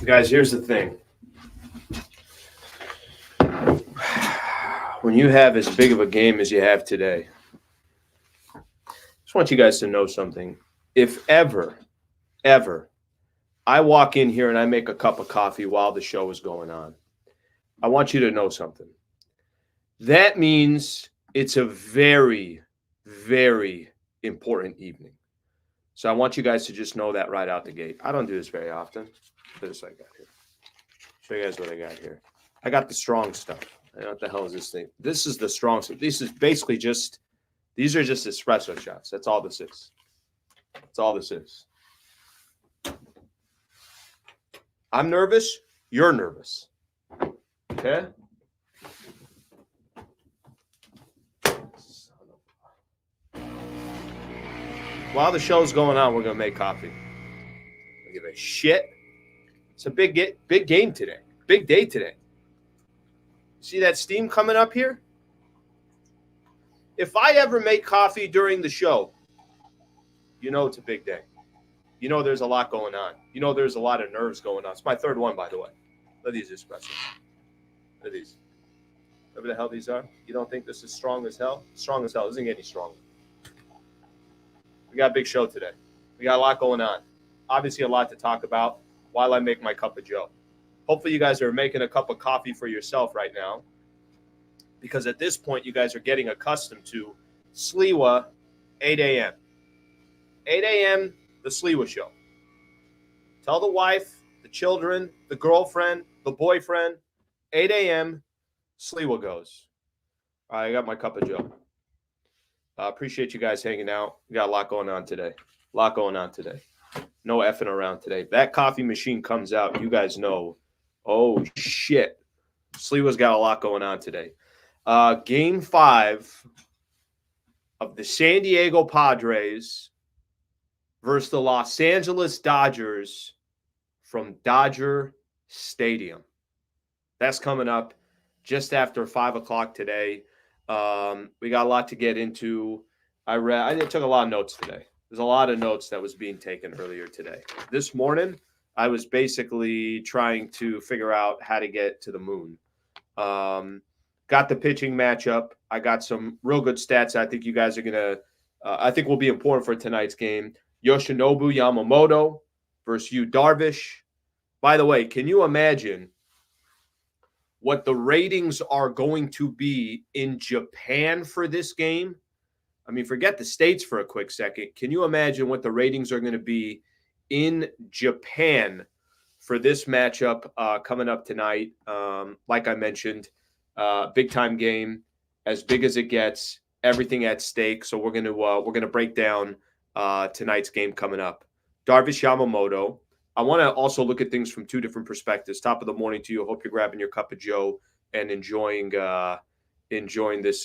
Guys, here's the thing. When you have as big of a game as you have today, I just want you guys to know something. If ever I walk in here and I make a cup of coffee while the show is going on, I want you to know something. That means it's a very, very important evening. So I want you guys to just know that right out the gate. I don't do this very often. This I got here. Show you guys what I got here. I got the strong stuff. I don't know what the hell is this thing. This is the strong stuff. This is basically just, these are just espresso shots. That's all this is. That's all this is. I'm nervous. You're nervous. Okay? While the show's going on, we're going to make coffee. I give a shit. It's a big game today. Big day today. See that steam coming up here? If I ever make coffee during the show, you know it's a big day. You know there's a lot going on. You know there's a lot of nerves going on. It's my third one, by the way. Look at these espressos. Look at these. Whatever the hell these are. You don't think this is strong as hell? Strong as hell. It doesn't get any stronger. We got a big show today. We got a lot going on. Obviously a lot to talk about while I make my cup of joe. Hopefully you guys are making a cup of coffee for yourself right now, because at this point you guys are getting accustomed to Sliwa 8 a.m. 8 a.m., the Sliwa show. Tell the wife, the children, the girlfriend, the boyfriend, 8 a.m., Sliwa goes. All right, I got my cup of joe. Appreciate you guys hanging out. We got a lot going on today. No effing around today. That coffee machine comes out, you guys know, oh, shit. Sliwa's got a lot going on today. Game 5 of the San Diego Padres versus the Los Angeles Dodgers from Dodger Stadium. That's coming up just after 5 o'clock today. We got a lot to get into. I took a lot of notes today. There's a lot of notes that was being taken earlier today. This morning, I was basically trying to figure out how to get to the moon. Got the pitching matchup. I got some real good stats I think you guys are going to I think will be important for tonight's game. Yoshinobu Yamamoto versus Darvish. By the way, can you imagine what the ratings are going to be in Japan for this game? I mean, forget the States for a quick second. Can you imagine what the ratings are going to be in Japan for this matchup coming up tonight? Like I mentioned, big time game, as big as it gets, everything at stake. So we're gonna break down tonight's game coming up. Darvish Yamamoto. I want to also look at things from two different perspectives. Top of the morning to you. Hope you're grabbing your cup of joe and enjoying this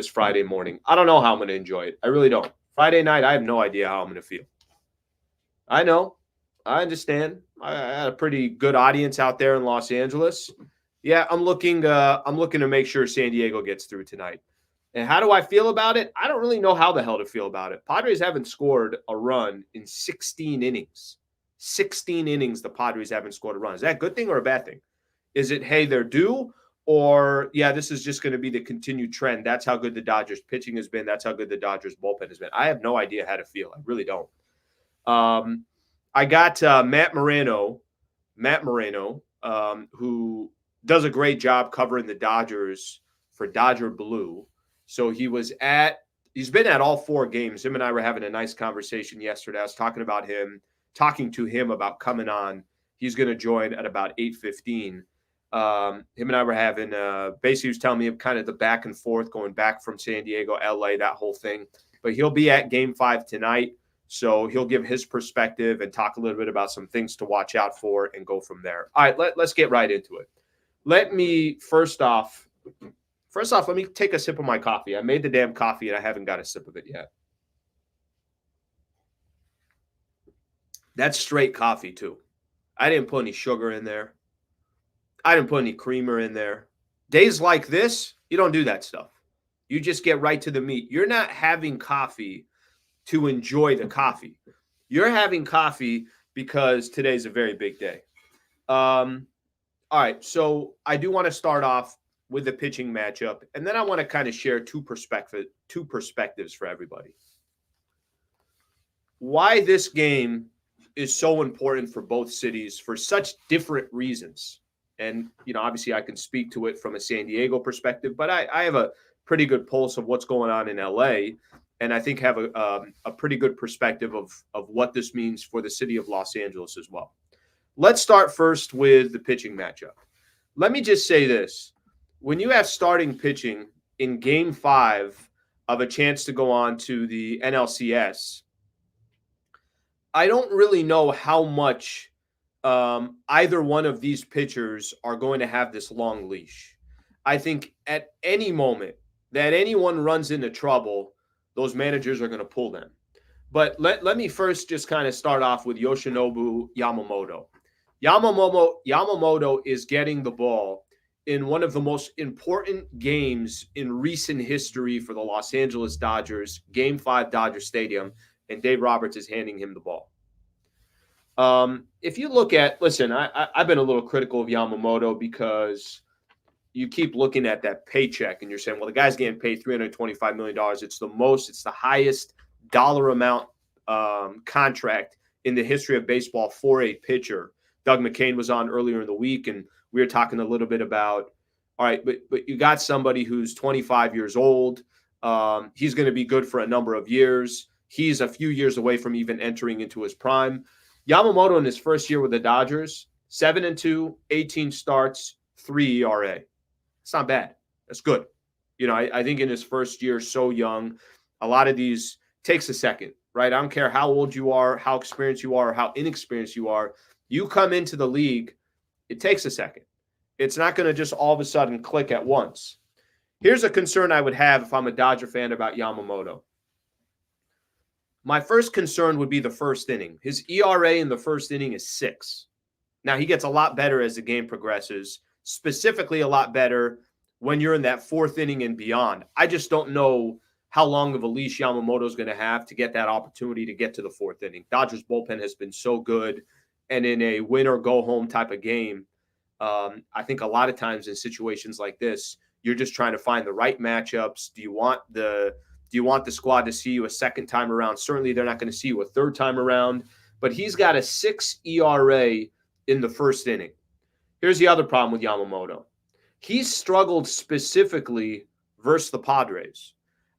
Friday morning. I don't know how I'm going to enjoy it. I really don't. Friday night, I have no idea how I'm going to feel. I know. I understand. I had a pretty good audience out there in Los Angeles. Yeah, I'm looking to make sure San Diego gets through tonight. And how do I feel about it? I don't really know how the hell to feel about it. Padres haven't scored a run in 16 innings. 16 innings the Padres haven't scored a run. Is that a good thing or a bad thing? Is it, hey, they're due? Or, yeah, this is just going to be the continued trend. That's how good the Dodgers pitching has been. That's how good the Dodgers bullpen has been. I have no idea how to feel. I really don't. I got Matt Moreno, who does a great job covering the Dodgers for Dodger Blue. So he's been at all 4 games. Him and I were having a nice conversation yesterday. I was talking to him about coming on. He's going to join at about 8:15. Him and I were having basically he was telling me kind of the back and forth going back from San Diego, LA, that whole thing. But he'll be at game 5 tonight. So he'll give his perspective and talk a little bit about some things to watch out for and go from there. All right, let's get right into it. Let me first off, let me take a sip of my coffee. I made the damn coffee and I haven't got a sip of it yet. That's straight coffee too. I didn't put any sugar in there. I didn't put any creamer in there. Days like this, you don't do that stuff. You just get right to the meat. You're not having coffee to enjoy the coffee. You're having coffee because today's a very big day. All right, so I do want to start off with the pitching matchup, and then I want to kind of share two perspectives for everybody. Why this game is so important for both cities for such different reasons. And, obviously I can speak to it from a San Diego perspective, but I have a pretty good pulse of what's going on in LA. And I think have a pretty good perspective of what this means for the city of Los Angeles as well. Let's start first with the pitching matchup. Let me just say this. When you have starting pitching in Game 5 of a chance to go on to the NLCS, I don't really know how much either one of these pitchers are going to have this long leash. I think at any moment that anyone runs into trouble, those managers are going to pull them. But let me first just kind of start off with Yoshinobu Yamamoto. Yamamoto is getting the ball in one of the most important games in recent history for the Los Angeles Dodgers, Game 5, Dodger Stadium, and Dave Roberts is handing him the ball. If you look at, listen, I've been a little critical of Yamamoto because you keep looking at that paycheck and you're saying, well, the guy's getting paid $325 million. It's the highest dollar amount contract in the history of baseball for a pitcher. Doug McCain was on earlier in the week, and we were talking a little bit about, all right, but you got somebody who's 25 years old. He's going to be good for a number of years. He's a few years away from even entering into his prime. Yamamoto in his first year with the Dodgers, 7-2, 18 starts, 3 ERA. It's not bad. That's good. I think in his first year, so young, a lot of these takes a second, right? I don't care how old you are, how experienced you are, or how inexperienced you are. You come into the league, it takes a second. It's not going to just all of a sudden click at once. Here's a concern I would have if I'm a Dodger fan about Yamamoto. My first concern would be the first inning. His ERA in the first inning is 6. Now, he gets a lot better as the game progresses, specifically a lot better when you're in that fourth inning and beyond. I just don't know how long of a leash Yamamoto is going to have to get that opportunity to get to the fourth inning. Dodgers bullpen has been so good, and in a win or go home type of game, I think a lot of times in situations like this, you're just trying to find the right matchups. Do you want the squad to see you a second time around? Certainly they're not going to see you a third time around, but he's got a 6 ERA in the first inning. Here's the other problem with Yamamoto. He's struggled specifically versus the Padres.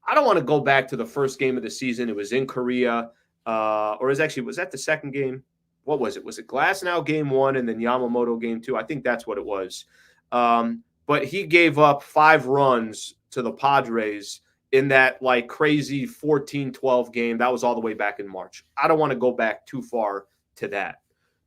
I don't want to go back to the first game of the season. It was in Korea, was that the second game? What was it? Was it Glasnow game 1 and then Yamamoto game 2? I think that's what it was. But he gave up 5 runs to the Padres in that like crazy 14-12 game. That was all the way back in March. I don't want to go back too far to that.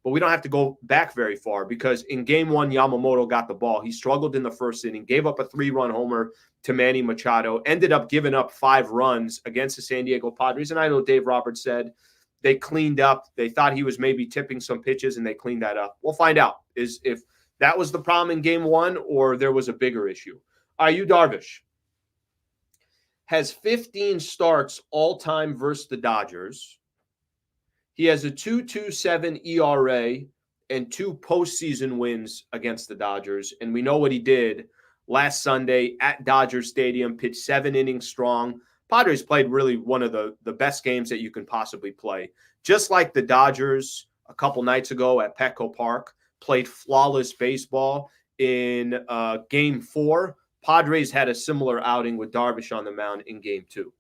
But we don't have to go back very far because in game 1, Yamamoto got the ball. He struggled in the first inning, gave up a 3-run homer to Manny Machado, ended up giving up 5 runs against the San Diego Padres. And I know Dave Roberts said they cleaned up. They thought he was maybe tipping some pitches, and they cleaned that up. We'll find out if that was the problem in game 1 or there was a bigger issue. Yu Darvish has 15 starts all-time versus the Dodgers. He has a 2.27 ERA and 2 postseason wins against the Dodgers. And we know what he did last Sunday at Dodger Stadium, pitched 7 innings strong. Padres played really one of the best games that you can possibly play. Just like the Dodgers a couple nights ago at Petco Park played flawless baseball in Game 4. Padres had a similar outing with Darvish on the mound in Game 2.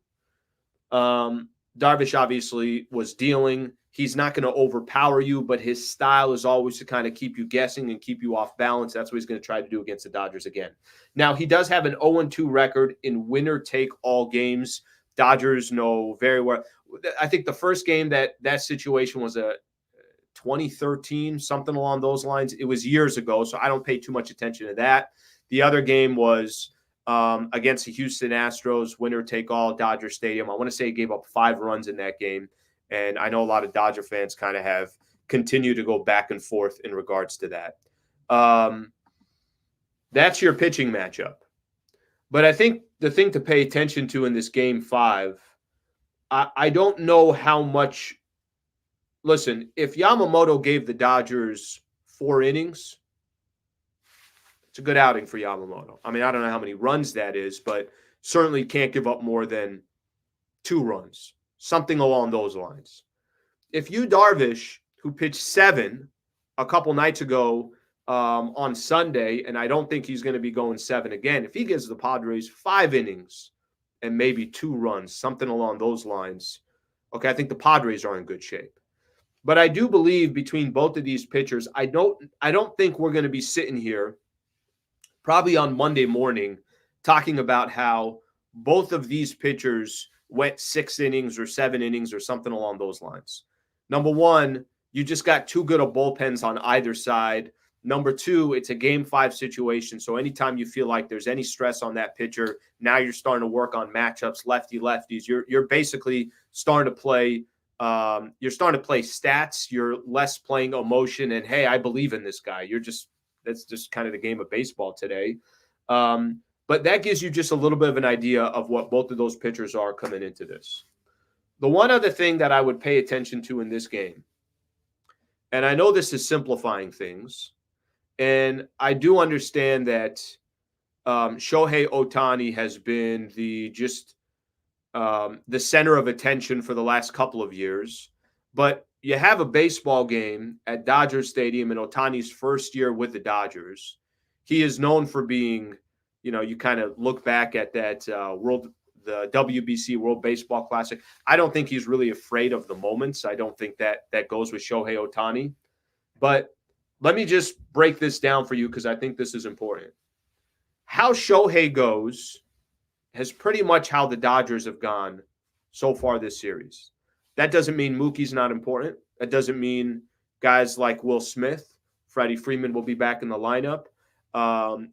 Darvish obviously was dealing. He's not going to overpower you, but his style is always to kind of keep you guessing and keep you off balance. That's what he's going to try to do against the Dodgers again. Now, he does have an 0-2 record in winner-take-all games. Dodgers know very well. I think the first game that situation was a 2013, something along those lines. It was years ago, so I don't pay too much attention to that. The other game was against the Houston Astros, winner-take-all, Dodger Stadium. I want to say he gave up 5 runs in that game. And I know a lot of Dodger fans kind of have continued to go back and forth in regards to that. That's your pitching matchup. But I think the thing to pay attention to in this Game 5, I don't know how much – listen, if Yamamoto gave the Dodgers 4 innings, it's a good outing for Yamamoto. I mean, I don't know how many runs that is, but certainly can't give up more than 2 runs, something along those lines. If you Darvish, who pitched 7 a couple nights ago on Sunday, and I don't think he's going to be going 7 again, if he gives the Padres 5 innings and maybe 2 runs, something along those lines, okay, I think the Padres are in good shape. But I do believe between both of these pitchers, I don't think we're going to be sitting here probably on Monday morning talking about how both of these pitchers went 6 innings or 7 innings or something along those lines. Number one, you just got too good of bullpens on either side. Number two, it's a game 5 situation. So anytime you feel like there's any stress on that pitcher, now you're starting to work on matchups, lefties. You're basically starting to play. You're starting to play stats. You're less playing emotion and, hey, I believe in this guy. That's just kind of the game of baseball today. But that gives you just a little bit of an idea of what both of those pitchers are coming into this. The one other thing that I would pay attention to in this game, and I know this is simplifying things, and I do understand that Shohei Ohtani has been the center of attention for the last couple of years, but you have a baseball game at Dodger Stadium in Ohtani's first year with the Dodgers. He is known for being, you kind of look back at that the WBC World Baseball Classic. I don't think he's really afraid of the moments. I don't think that goes with Shohei Ohtani. But let me just break this down for you because I think this is important. How Shohei goes has pretty much how the Dodgers have gone so far this series. That doesn't mean Mookie's not important. That doesn't mean guys like Will Smith, Freddie Freeman will be back in the lineup.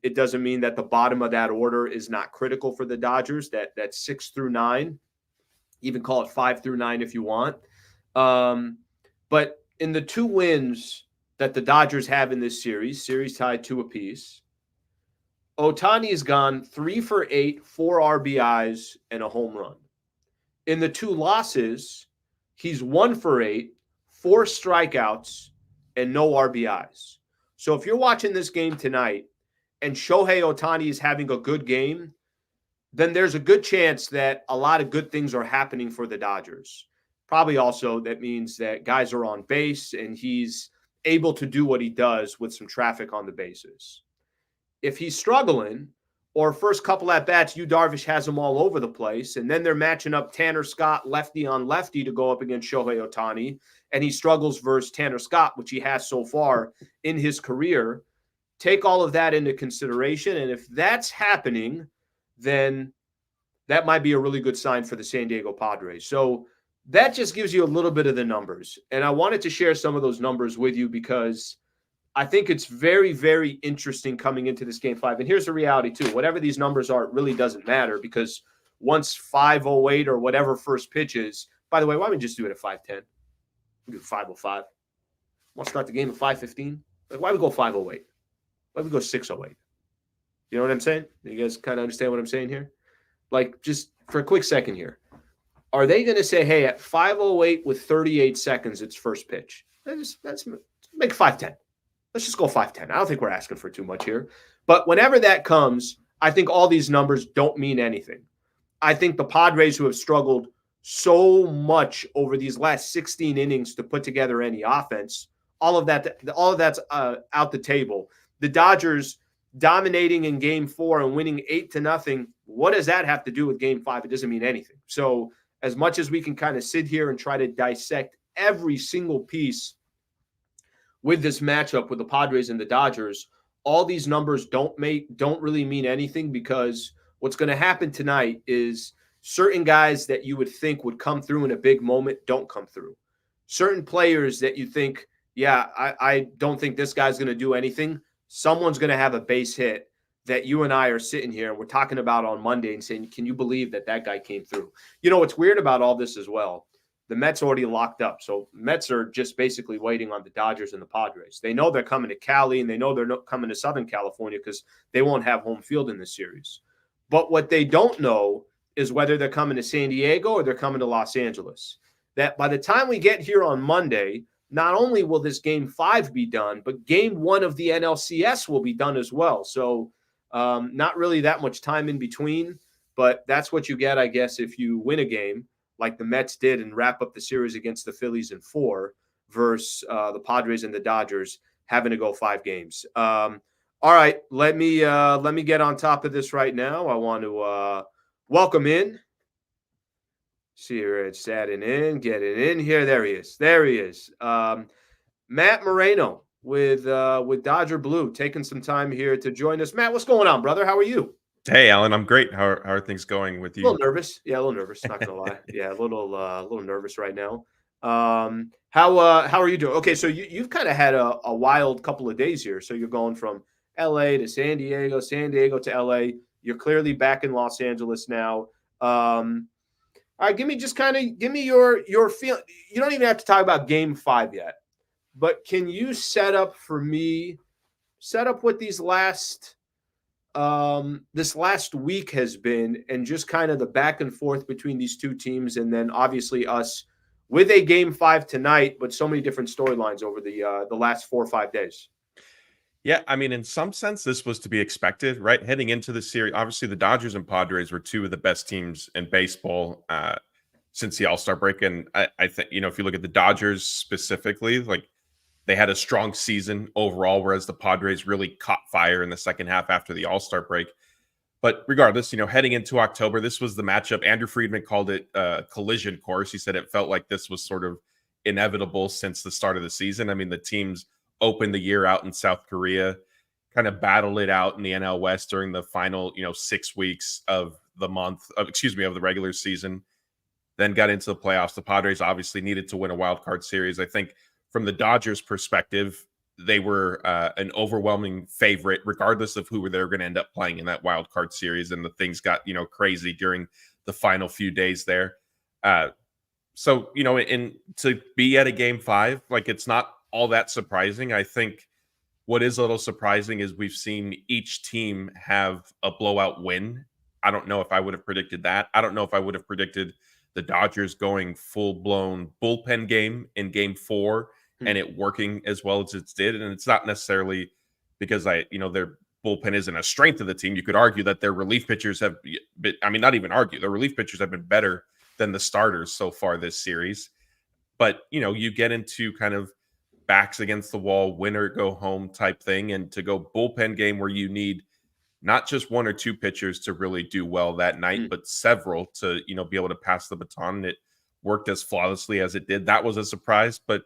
It doesn't mean that the bottom of that order is not critical for the Dodgers, that 6 through 9, even call it 5 through 9 if you want. But in the 2 wins that the Dodgers have in this series tied 2 apiece, Ohtani has gone 3 for 8, 4 RBIs, and a home run. In the 2 losses, he's 1 for 8, 4 strikeouts, and no RBIs. So if you're watching this game tonight and Shohei Ohtani is having a good game, then there's a good chance that a lot of good things are happening for the Dodgers. Probably also that means that guys are on base and he's able to do what he does with some traffic on the bases. If he's struggling, or first couple at bats, Darvish has them all over the place, and then they're matching up Tanner Scott lefty on lefty to go up against Shohei Ohtani, and he struggles versus Tanner Scott, which he has so far in his career. Take all of that into consideration, and if that's happening, then that might be a really good sign for the San Diego Padres. So that just gives you a little bit of the numbers, and I wanted to share some of those numbers with you because I think it's very, very interesting coming into this game 5. And here's the reality, too. Whatever these numbers are, it really doesn't matter because once 5:08 or whatever first pitch is, by the way, why don't we just do it at 5:10? We do 5:05. Want to start the game at 5:15? Like, why we go 5:08? Why we go 6:08? You know what I'm saying? You guys kind of understand what I'm saying here? Like, just for a quick second here. Are they going to say, hey, at 5:08 with 38 seconds, it's first pitch? Let's make 5:10. Let's just go 5:10. I don't think we're asking for too much here. But whenever that comes, I think all these numbers don't mean anything. I think the Padres, who have struggled so much over these last 16 innings to put together any offense, all of that's out the table. The Dodgers dominating in Game 4 and winning 8-0. What does that have to do with Game 5? It doesn't mean anything. So as much as we can kind of sit here and try to dissect every single piece with this matchup with the Padres and the Dodgers, all these numbers don't really mean anything because what's going to happen tonight is certain guys that you would think would come through in a big moment don't come through. Certain players that you think, yeah, I don't think this guy's going to do anything. Someone's going to have a base hit that you and I are sitting here and we're talking about on Monday and saying, can you believe that guy came through? You know, what's weird about all this as well, the Mets already locked up. So Mets are just basically waiting on the Dodgers and the Padres. They know they're coming to Cali and they know they're not coming to Southern California because they won't have home field in this series. But what they don't know is whether they're coming to San Diego or they're coming to Los Angeles. That by the time we get here on Monday, not only will this game 5 be done, but game 1 of the NLCS will be done as well. So not really that much time in between, but that's what you get, I guess, if you win a game like the Mets did and wrap up the series against the Phillies in 4 versus the Padres and the Dodgers having to go 5 games. All right, let me get on top of this right now. I want to welcome in. See here, it's adding in, getting in here. There he is. There he is. Matt Moreno with Dodger Blue taking some time here to join us. Matt, what's going on, brother? How are you? Hey, Alan, I'm great. How are things going with A you? little nervous. Yeah, a little nervous. Not gonna lie. Yeah, a little nervous right now. How are you doing? Okay, so you've kind of had a wild couple of days here. So you're going from LA to San Diego to LA. You're clearly back in Los Angeles now. All right, give me your feel. You don't even have to talk about game 5 yet, but can you set up what these this last week has been, and just kind of the back and forth between these two teams, and then obviously us with a game 5 tonight, but so many different storylines over the last 4 or 5 days. Yeah, I mean, in some sense, this was to be expected, right? Heading into the series, obviously, the Dodgers and Padres were two of the best teams in baseball since the All-Star break, and I think if you look at the Dodgers specifically, like they had a strong season overall, whereas the Padres really caught fire in the second half after the All-Star break. But regardless, heading into October, this was the matchup. Andrew Friedman called it a collision course. He said it felt like this was sort of inevitable since the start of the season. I mean, the teams opened the year out in South Korea, kind of battled it out in the NL West during the final, 6 weeks of the of the regular season, then got into the playoffs. The Padres obviously needed to win a wild card series. I think from the Dodgers' perspective, they were an overwhelming favorite, regardless of who they were going to end up playing in that wild card series. And the things got, crazy during the final few days there. So, to be at a game 5, like it's not all that surprising. I think what is a little surprising is we've seen each team have a blowout win. I don't know if I would have predicted that. I don't know if I would have predicted the Dodgers going full-blown bullpen game in game 4 and it working as well as it did. And it's not necessarily because their bullpen isn't a strength of the team. You could argue that their relief pitchers have been, not even argue, their relief pitchers have been better than the starters so far this series. But, you get into kind of backs against the wall, win or go home type thing. And to go bullpen game where you need not just 1 or 2 pitchers to really do well that night, but several to, be able to pass the baton. And it worked as flawlessly as it did. That was a surprise. But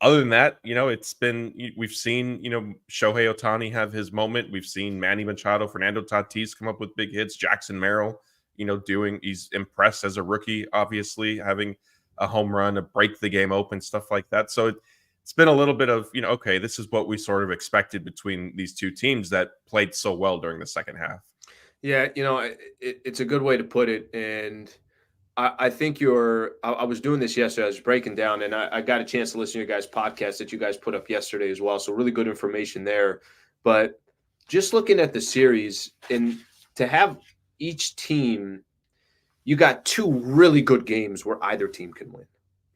other than that, we've seen, Shohei Ohtani have his moment. We've seen Manny Machado, Fernando Tatis come up with big hits. Jackson Merrill, he's impressed as a rookie, obviously, having a home run, to break the game open, stuff like that. So it's been a little bit of, okay, this is what we sort of expected between these two teams that played so well during the second half. Yeah, it's a good way to put it. And I think I was doing this yesterday. I was breaking down, and I got a chance to listen to your guys' podcast that you guys put up yesterday as well. So really good information there. But just looking at the series, and to have each team, you got 2 really good games where either team can win.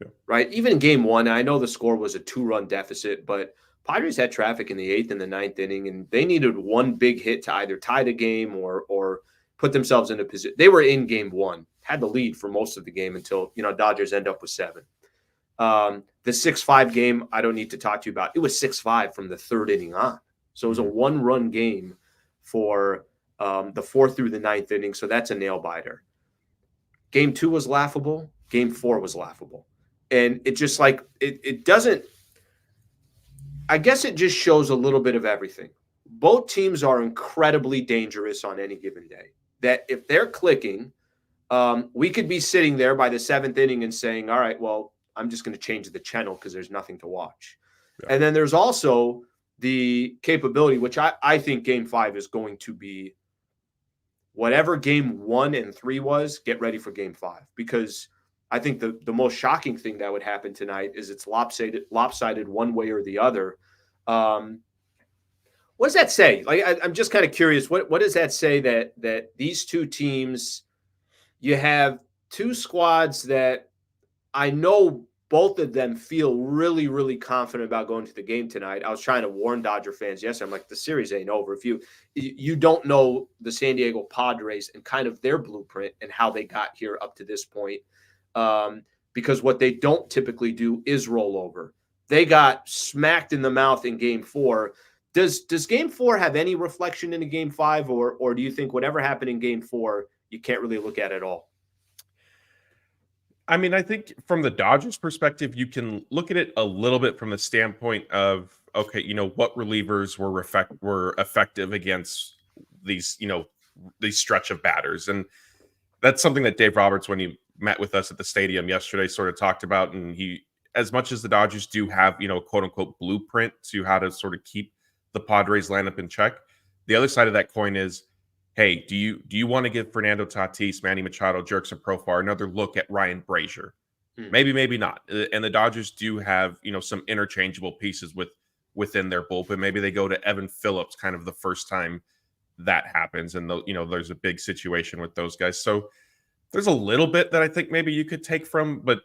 Yeah. Right? Even in game 1, I know the score was a 2-run deficit, but Padres had traffic in the 8th and the 9th inning, and they needed one big hit to either tie the game or put themselves in a position. They were in game 1, had the lead for most of the game until, Dodgers end up with 7. The 6-5 game, I don't need to talk to you about. It was 6-5 from the 3rd inning on. So it was a 1-run game for the 4th through the 9th inning. So that's a nail biter. Game 2 was laughable. Game 4 was laughable. And it just it doesn't, I guess it just shows a little bit of everything. Both teams are incredibly dangerous on any given day. That if they're clicking, we could be sitting there by the 7th inning and saying, all right, well, I'm just going to change the channel because there's nothing to watch. Yeah. And then there's also the capability, which I think game 5 is going to be whatever game 1 and 3 was, get ready for game 5. Because I think the most shocking thing that would happen tonight is it's lopsided one way or the other. What does that say? I'm just kind of curious. What does that say that these two teams, you have 2 squads that I know both of them feel really, really confident about going to the game tonight. I was trying to warn Dodger fans yesterday. I'm like, the series ain't over. If you don't know the San Diego Padres and kind of their blueprint and how they got here up to this point, because what they don't typically do is roll over. They got smacked in the mouth in Game 4. Does Game 4 have any reflection into Game 5, or do you think whatever happened in Game 4 you can't really look at all? I mean, I think from the Dodgers' perspective, you can look at it a little bit from the standpoint of, okay, what relievers were effective against these, these stretch of batters. And that's something that Dave Roberts, when he met with us at the stadium yesterday, sort of talked about. And he, as much as the Dodgers do have, quote unquote blueprint to how to sort of keep the Padres lineup in check, the other side of that coin is, hey, do you want to give Fernando Tatis, Manny Machado, Jurickson Profar another look at Ryan Brazier? Maybe, maybe not. And the Dodgers do have, some interchangeable pieces within their bullpen. Maybe they go to Evan Phillips kind of the first time that happens. And, there's a big situation with those guys. So there's a little bit that I think maybe you could take from, but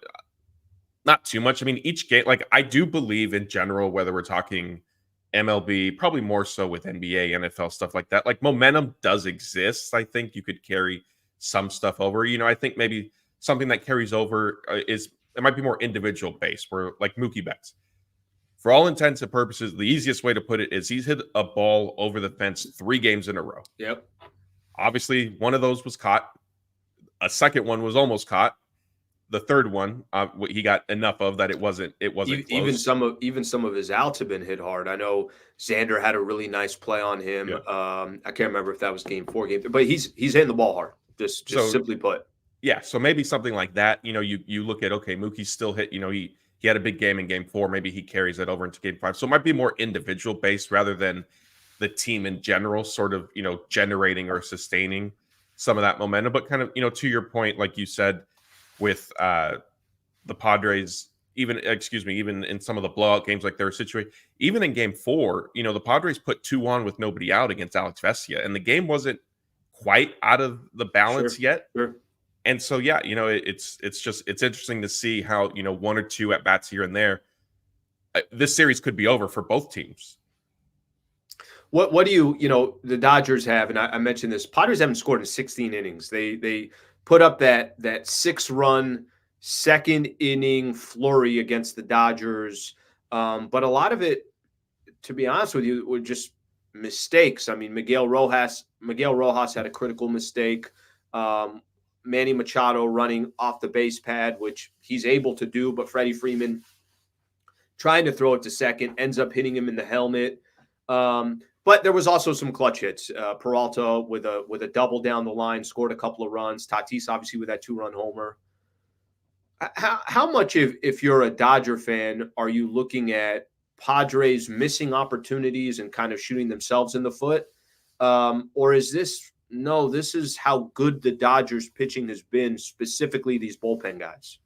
not too much. I mean, each game, like I do believe in general, whether we're talking MLB, probably more so with NBA, NFL, stuff like that. Like momentum does exist. I think you could carry some stuff over. I think maybe something that carries over it might be more individual based, where like Mookie Betts. For all intents and purposes, the easiest way to put it is he's hit a ball over the fence 3 games in a row. Yep. Obviously, one of those was caught. A second one was almost caught. The third one, he got enough of that it wasn't even close. even some of his outs have been hit hard. I know Xander had a really nice play on him. Yeah. I can't remember if that was Game 4, Game 3, but he's hitting the ball hard. Just simply put. Yeah, so maybe something like that. You look at, okay, Mookie's still hit. He had a big game in Game 4. Maybe he carries that over into Game 5. So it might be more individual based rather than the team in general, sort of generating or sustaining some of that momentum. But kind of to your point, like you said, with the Padres, even in some of the blowout games, like they were situated, even in Game 4, the Padres put 2 on with nobody out against Alex Vesia, and the game wasn't quite out of the balance yet. Sure. And so, yeah, it's interesting to see how 1 or 2 at bats here and there, this series could be over for both teams. What do you the Dodgers have, and I mentioned this, Padres haven't scored in 16 innings. They put up that 6-run second inning flurry against the Dodgers. But a lot of it, to be honest with you, were just mistakes. I mean, Miguel Rojas had a critical mistake. Manny Machado running off the base pad, which he's able to do, but Freddie Freeman trying to throw it to second ends up hitting him in the helmet. But there was also some clutch hits. Peralta with a double down the line, scored a couple of runs. Tatis obviously with that 2-run homer. How much, if you're a Dodger fan, are you looking at Padres missing opportunities and kind of shooting themselves in the foot? Or is this is how good the Dodgers pitching has been, specifically these bullpen guys?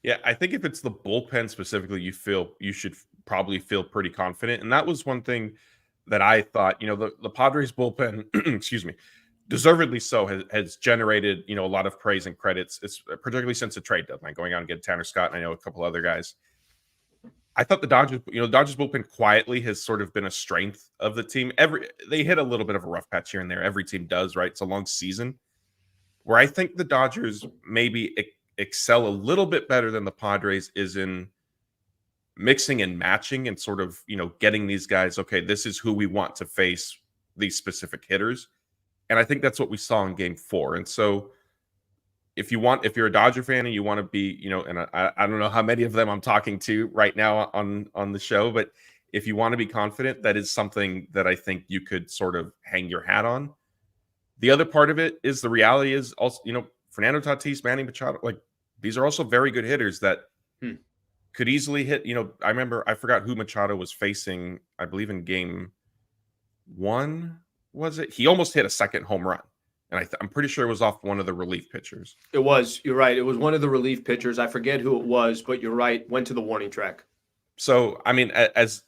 Yeah, I think if it's the bullpen specifically, you should probably feel pretty confident. And that was one thing that I thought, the Padres bullpen, excuse me, deservedly so, has generated, a lot of praise and credits. It's particularly since the trade deadline, going out and getting Tanner Scott, and I know a couple other guys. I thought the Dodgers bullpen quietly has sort of been a strength of the team. They hit a little bit of a rough patch here and there. Every team does, right? It's a long season. Where I think the Dodgers maybe excel a little bit better than the Padres is in mixing and matching and sort of, getting these guys, okay, this is who we want to face, these specific hitters. And I think that's what we saw in Game 4. And so if you're a Dodger fan and you want to be, and I don't know how many of them I'm talking to right now on the show, but if you want to be confident, that is something that I think you could sort of hang your hat on. The other part of it is the reality is also, Fernando Tatis, Manny Machado, like these are also very good hitters that could easily hit. I forgot who Machado was facing. I believe in Game 1, was it? He almost hit a second home run. And I'm pretty sure it was off one of the relief pitchers. It was. You're right. It was one of the relief pitchers. I forget who it was, but you're right. Went to the warning track. So, I mean, as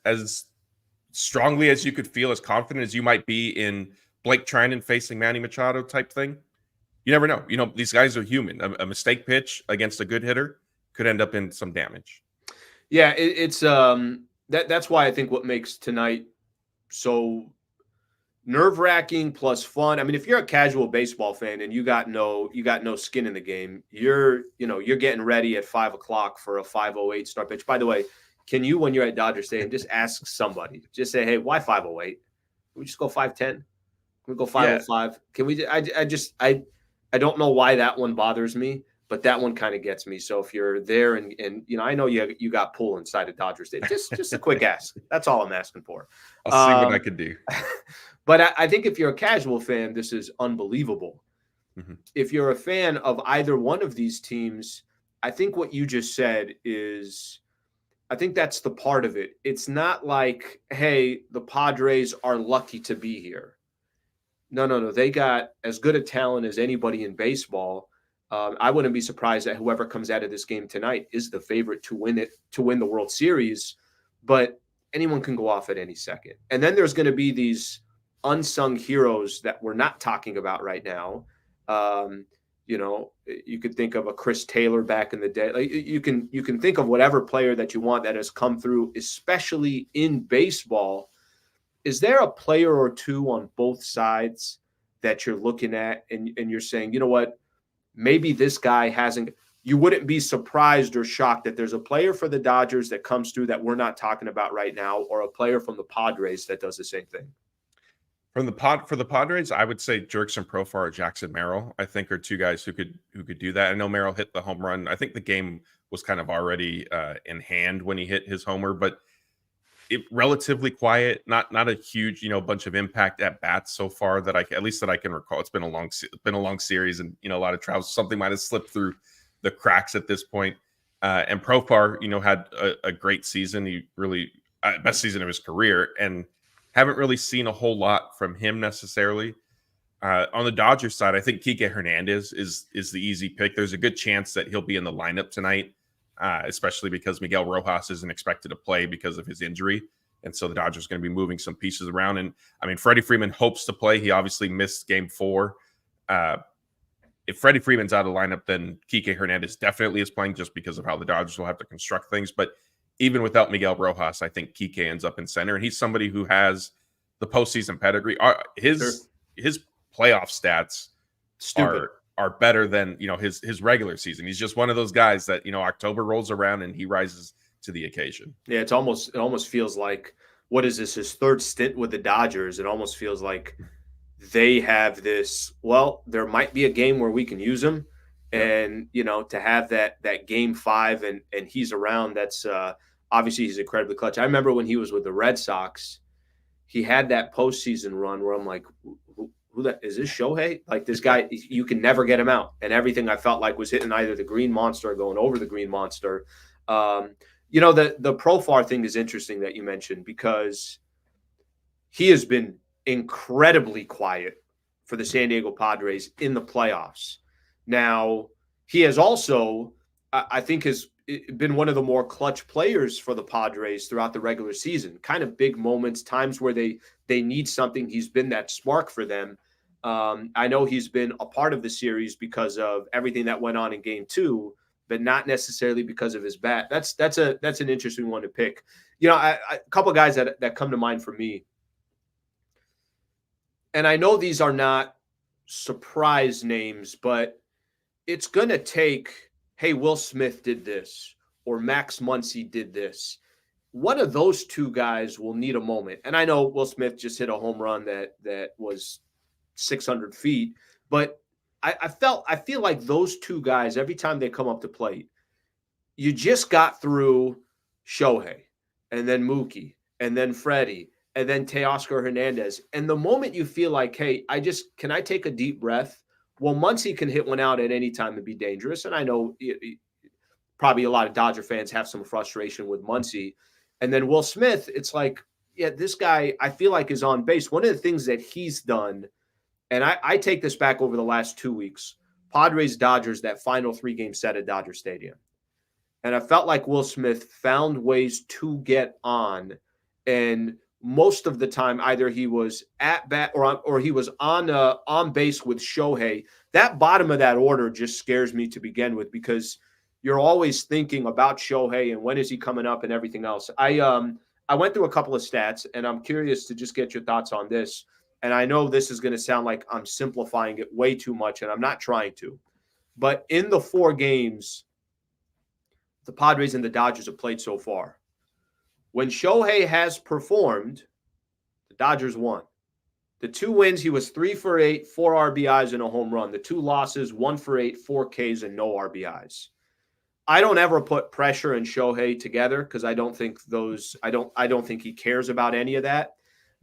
strongly as you could feel, as confident as you might be in Blake Trinan facing Manny Machado type thing, you never know. These guys are human. A mistake pitch against a good hitter could end up in some damage. Yeah, it's that's why I think what makes tonight so nerve-wracking plus fun. I mean, if you're a casual baseball fan and you got no skin in the game, you're getting ready at 5 o'clock for a 5:08 start pitch. By the way, can you, when you're at Dodger Stadium, just ask somebody, just say, hey, why 5:08? Can we just go 5:10? Can we go Yeah, 5:05? Can we? I don't know why that one bothers me, but that one kind of gets me. So if you're there and I know you got pull inside of Dodger Stadium, just a quick ask. That's all I'm asking for. I'll see what I Um, can do. but I think if you're a casual fan, this is unbelievable. Mhm. If you're a fan of either one of these teams, I think what you just said is, I think that's the part of it. It's not like, hey, the Padres are lucky to be here. No, no, no. They got as good a talent as anybody in baseball. I wouldn't be surprised that whoever comes out of this game tonight is the favorite to win the World Series. But anyone can go off at any second. And then there's going to be these unsung heroes that we're not talking about right now. Um, you could think of a Chris Taylor back in the day. Like you can think of whatever player that you want that has come through, especially in baseball. Is there a player or two on both sides that you're looking at and you're saying, you know what, maybe this guy hasn't, you wouldn't be surprised or shocked that there's a player for the Dodgers that comes through that we're not talking about right now, or a player from the Padres that does the same thing? For the Padres, I would say Jerkson Profar or Jackson Merrill, I think, are two guys who could do that. I know Merrill hit the home run. I think the game was kind of already in hand when he hit his homer, but it relatively quiet, not a huge, bunch of impact at bats so far that at least that I can recall. It's been a long series, and a lot of travels. Something might have slipped through the cracks at this point. And Profar, had a great season. He really best season of his career, and haven't really seen a whole lot from him necessarily. On the Dodgers side, I think Kike Hernandez is the easy pick. There's a good chance that he'll be in the lineup tonight, especially because Miguel Rojas isn't expected to play because of his injury. And so the Dodgers are going to be moving some pieces around. And I mean, Freddie Freeman hopes to play. He obviously missed game 4. If Freddie Freeman's out of the lineup, then Kike Hernandez definitely is playing, just because of how the Dodgers will have to construct things. But even without Miguel Rojas, I think Kike ends up in center. And he's somebody who has the postseason pedigree. His playoff stats Stupid. are better than his regular season. He's just one of those guys that October rolls around and he rises to the occasion. Yeah, it almost feels like, what is this, his third stint with the Dodgers? It almost feels like they have this, well, there might be a game where we can use him. And to have that game 5 and he's around, that's obviously he's incredibly clutch. I remember when he was with the Red Sox, he had that postseason run where I'm like, who that is? This Shohei? Like, this guy, you can never get him out. And everything I felt like was hitting either the green monster or going over the green monster. The Profar thing is interesting that you mentioned, because he has been incredibly quiet for the San Diego Padres in the playoffs. Now, he has also, I think, has been one of the more clutch players for the Padres throughout the regular season. Kind of big moments, times where they need something. He's been that spark for them. I know he's been a part of the series because of everything that went on in game 2, but not necessarily because of his bat. That's an interesting one to pick. A couple of guys that come to mind for me, and I know these are not surprise names, but it's going to take, hey, Will Smith did this, or Max Muncy did this. One of those two guys will need a moment. And I know Will Smith just hit a home run that was 600 feet, but I feel like those two guys, every time they come up to plate, you just got through Shohei, and then Mookie, and then Freddie, and then Teoscar Hernandez. And the moment you feel like, hey, can I take a deep breath? Well, Muncy can hit one out at any time and be dangerous. And I know probably a lot of Dodger fans have some frustration with Muncy. And then Will Smith, it's like, yeah, this guy I feel like is on base. One of the things that he's done, and I take this back over the last 2 weeks, Padres, Dodgers, that final 3-game set at Dodger Stadium. And I felt like Will Smith found ways to get on, and most of the time, either he was at bat or he was on base with Shohei. That bottom of that order just scares me to begin with, because you're always thinking about Shohei and when is he coming up and everything else. I went through a couple of stats, and I'm curious to just get your thoughts on this. And I know this is going to sound like I'm simplifying it way too much, and I'm not trying to. But in the 4 games the Padres and the Dodgers have played so far, when Shohei has performed, the Dodgers won. The 2 wins, he was 3 for 8, 4 RBIs and a home run. The 2 losses, 1 for 8, 4 Ks and no RBIs. I don't ever put pressure and Shohei together because I don't think he cares about any of that.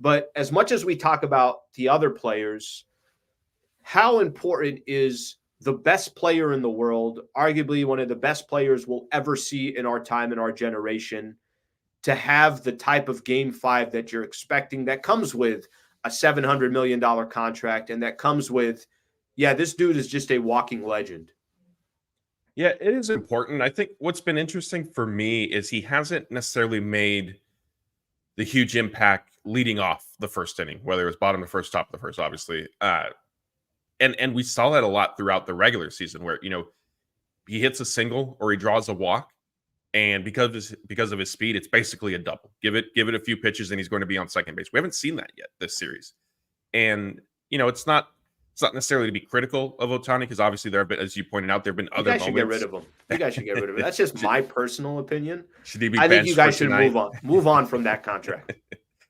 But as much as we talk about the other players, how important is the best player in the world, arguably one of the best players we'll ever see in our time, in our generation, to have the type of game 5 that you're expecting that comes with a $700 million contract and that comes with, yeah, this dude is just a walking legend. Yeah, it is important. I think what's been interesting for me is he hasn't necessarily made the huge impact leading off the first inning, whether it was bottom of the first, top of the first, obviously. And we saw that a lot throughout the regular season where, he hits a single or he draws a walk. And because of his speed, it's basically a double. Give it a few pitches and he's going to be on second base. We haven't seen that yet this series. And, it's not necessarily to be critical of Ohtani because obviously there have been, as you pointed out, there have been other moments. You guys should get rid of him. You guys should get rid of him. That's just my personal opinion. Should he be I think you guys should tonight? move on from that contract.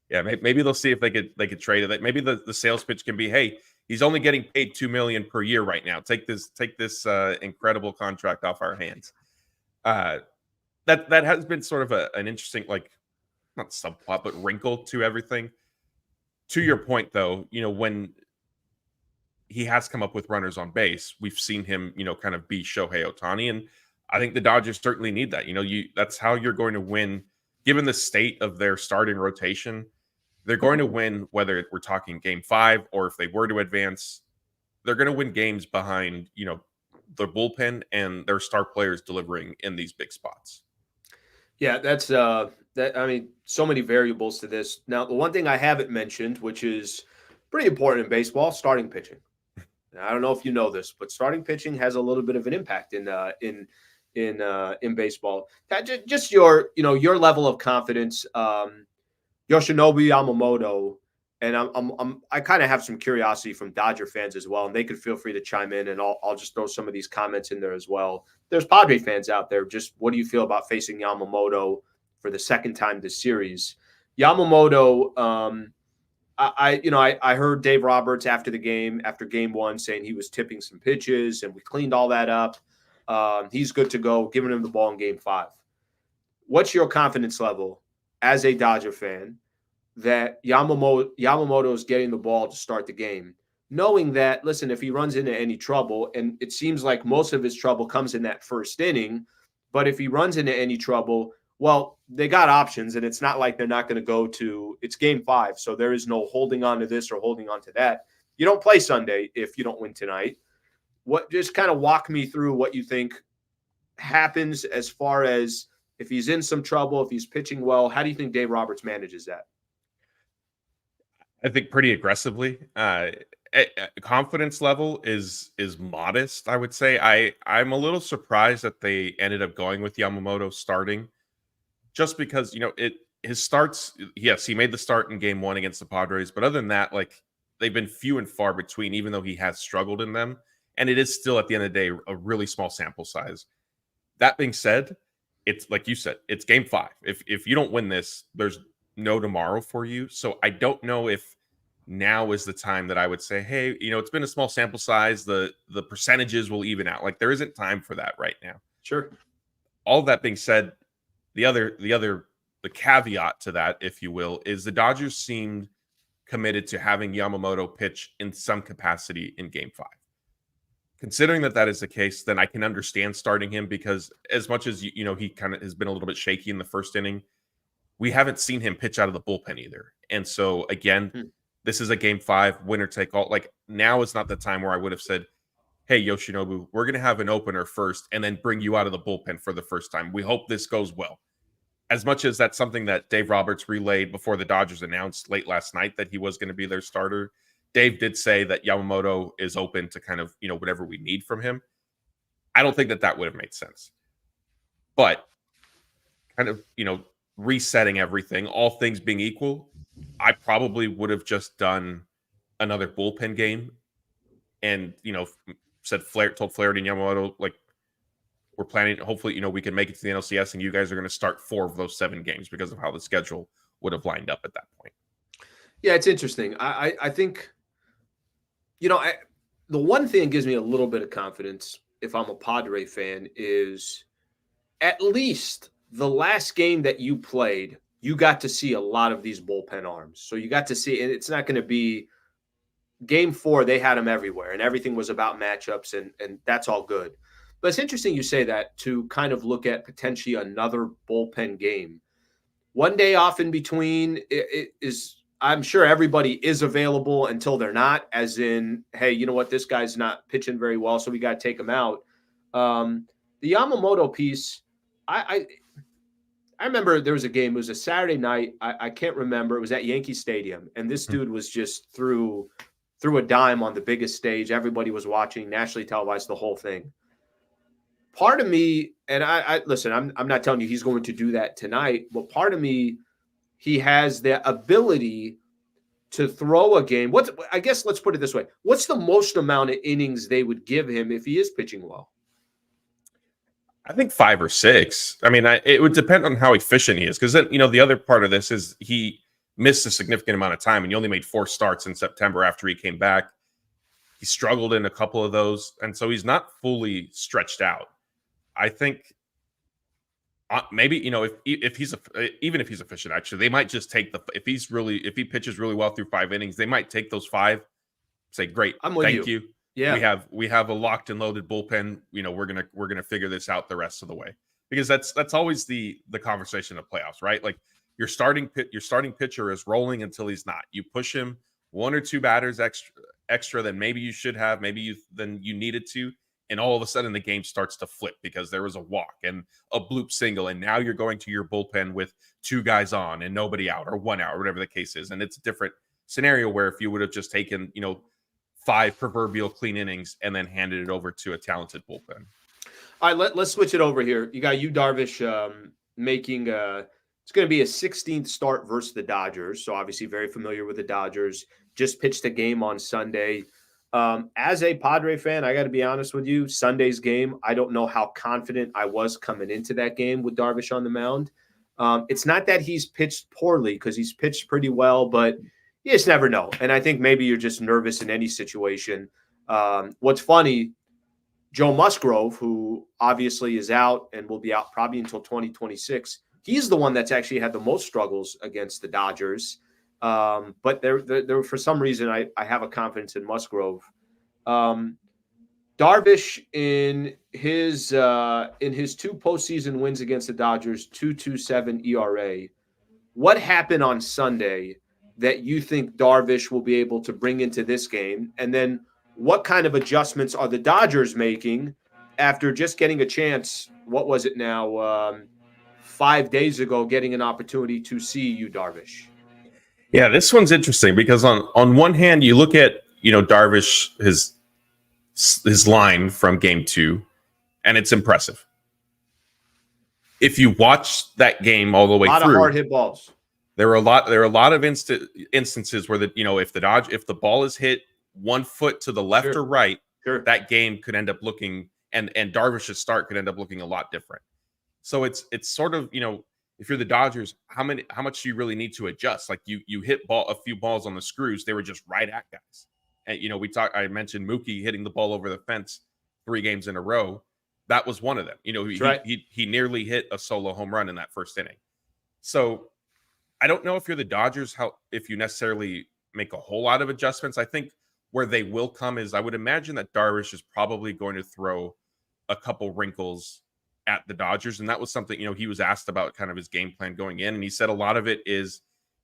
Yeah, maybe they'll see if they could trade it. Maybe the sales pitch can be, hey, he's only getting paid $2 million per year right now. Take this incredible contract off our hands. That has been sort of an interesting, like, not subplot, but wrinkle to everything. To your point, though, when he has come up with runners on base, we've seen him, kind of be Shohei Ohtani, and I think the Dodgers certainly need that. That's how you're going to win, given the state of their starting rotation. They're going to win whether we're talking game 5 or if they were to advance. They're going to win games behind, the bullpen and their star players delivering in these big spots. Yeah, that's so many variables to this. Now, the one thing I haven't mentioned, which is pretty important in baseball, starting pitching. Now, I don't know if you know this, but starting pitching has a little bit of an impact in baseball. Just your level of confidence. Yoshinobu Yamamoto, and I kind of have some curiosity from Dodger fans as well, and they could feel free to chime in, and I'll just throw some of these comments in there as well. There's Padre fans out there. Just what do you feel about facing Yamamoto for the second time this series? Yamamoto, I heard Dave Roberts after game 1 saying he was tipping some pitches, and we cleaned all that up. He's good to go, giving him the ball in game 5. What's your confidence level as a Dodger fan that Yamamoto is getting the ball to start the game, knowing that, listen, if he runs into any trouble, and it seems like most of his trouble comes in that first inning, but if he runs into any trouble, well, they got options, and it's not like they're not going to go to – it's game 5, so there is no holding on to this or holding on to that. You don't play Sunday if you don't win tonight. Just kind of walk me through what you think happens as far as if he's in some trouble, if he's pitching well. How do you think Dave Roberts manages that? I think pretty aggressively. Confidence level is modest, I would say. I'm a little surprised that they ended up going with Yamamoto starting, just because his starts. Yes, he made the start in game 1 against the Padres, but other than that, like, they've been few and far between. Even though he has struggled in them, and it is still at the end of the day a really small sample size. That being said, it's like you said, it's game 5. If you don't win this, there's no tomorrow for you. So I don't know if now is the time that I would say, hey, it's been a small sample size. The percentages will even out. Like, there isn't time for that right now. Sure. All that being said, the caveat to that, if you will, is the Dodgers seemed committed to having Yamamoto pitch in some capacity in game 5. Considering that is the case, then I can understand starting him, because as much as he kind of has been a little bit shaky in the first inning, we haven't seen him pitch out of the bullpen either. And so again, this is a game 5, winner take all. Like, now is not the time where I would have said, hey, Yoshinobu, we're going to have an opener first and then bring you out of the bullpen for the first time. We hope this goes well. As much as that's something that Dave Roberts relayed before the Dodgers announced late last night that he was going to be their starter, Dave did say that Yamamoto is open to kind of, whatever we need from him. I don't think that would have made sense. But kind of, resetting everything, all things being equal, I probably would have just done another bullpen game and, told Flaherty and Yamamoto, like, we're planning, hopefully, we can make it to the NLCS and you guys are going to start 4 of those 7 games because of how the schedule would have lined up at that point. Yeah, it's interesting. I think, the one thing that gives me a little bit of confidence if I'm a Padre fan is at least the last game that you played, you got to see a lot of these bullpen arms. So you got to see, and it's not going to be game 4, they had them everywhere and everything was about matchups and that's all good. But it's interesting you say that to kind of look at potentially another bullpen game. One day off in between is, I'm sure everybody is available until they're not, as in, hey, you know what, this guy's not pitching very well, so we got to take him out. The Yamamoto piece, I remember there was a game, it was a Saturday night, I can't remember, it was at Yankee Stadium, and this dude was just threw a dime on the biggest stage. Everybody was watching, nationally televised, the whole thing. Part of me, and I listen, I'm not telling you he's going to do that tonight, but part of me, he has the ability to throw a game. I guess let's put it this way. What's the most amount of innings they would give him if he is pitching well? I think 5 or 6. I mean, it would depend on how efficient he is. Because then, the other part of this is he missed a significant amount of time and he only made 4 starts in September after he came back. He struggled in a couple of those. And so he's not fully stretched out. I think maybe, if he's even if he's efficient, actually, they might just take if he pitches really well through 5 innings, they might take those 5, say, great, thank you. Yeah, we have a locked and loaded bullpen. We're gonna figure this out the rest of the way, because that's always the conversation of playoffs, right? Like your starting pitcher is rolling until he's not. You push him 1 or 2 batters extra than maybe you should have, than you needed to. And all of a sudden the game starts to flip because there was a walk and a bloop single. And now you're going to your bullpen with 2 guys on and nobody out, or 1 out, or whatever the case is. And it's a different scenario where if you would have just taken, 5 proverbial clean innings and then handed it over to a talented bullpen. All right, let's switch it over here. You got Darvish making it's going to be a 16th start versus the Dodgers. So obviously very familiar with the Dodgers. Just pitched a game on Sunday. As a Padre fan, I got to be honest with you, Sunday's game, I don't know how confident I was coming into that game with Darvish on the mound. It's not that he's pitched poorly, because he's pitched pretty well, but you just never know. And I think maybe you're just nervous in any situation. What's funny, Joe Musgrove, who obviously is out and will be out probably until 2026, he's the one that's actually had the most struggles against the Dodgers. But there for some reason, I have a confidence in Musgrove. Darvish in his 2 postseason wins against the Dodgers, 2.27 ERA. What happened on Sunday that you think Darvish will be able to bring into this game? And then what kind of adjustments are the Dodgers making after just getting a chance? What was it now? 5 days ago, getting an opportunity to see Yu Darvish. Yeah, this one's interesting because on one hand, you look at, Darvish, his line from game 2, and it's impressive. If you watch that game all the way through, a lot of hard hit balls. There are a lot of instances where if the ball is hit 1 foot to the left or right, that game could end up looking, and Darvish's start could end up looking a lot different. So it's sort of, if you're the Dodgers, how much do you really need to adjust? Like you hit a few balls on the screws, they were just right at guys. And I mentioned Mookie hitting the ball over the fence 3 games in a row. That was one of them. He nearly hit a solo home run in that first inning. So I don't know if you're the Dodgers, if you necessarily make a whole lot of adjustments. I think where they will come is, I would imagine that Darvish is probably going to throw a couple wrinkles at the Dodgers. And that was something, he was asked about kind of his game plan going in. And he said a lot of it is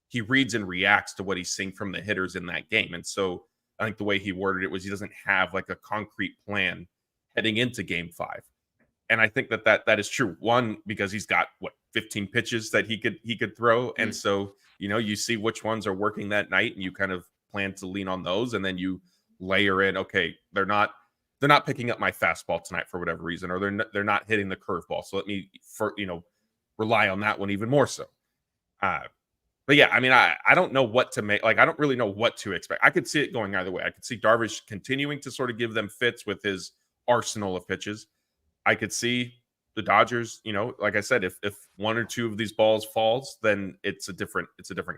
he reads and reacts to what he's seeing from the hitters in that game. And so I think the way he worded it was he doesn't have like a concrete plan heading into game 5. And I think that is true. One, because he's got 15 pitches that he could throw. And so, you see which ones are working that night and you kind of plan to lean on those. And then you layer in, okay, they're not they're not picking up my fastball tonight for whatever reason, or they're not hitting the curveball. So let me rely on that one even more so. But yeah, I mean, I don't know what to make. Like, I don't really know what to expect. I could see it going either way. I could see Darvish continuing to sort of give them fits with his arsenal of pitches. I could see the Dodgers, like I said, if one or two of these balls falls, then it's a different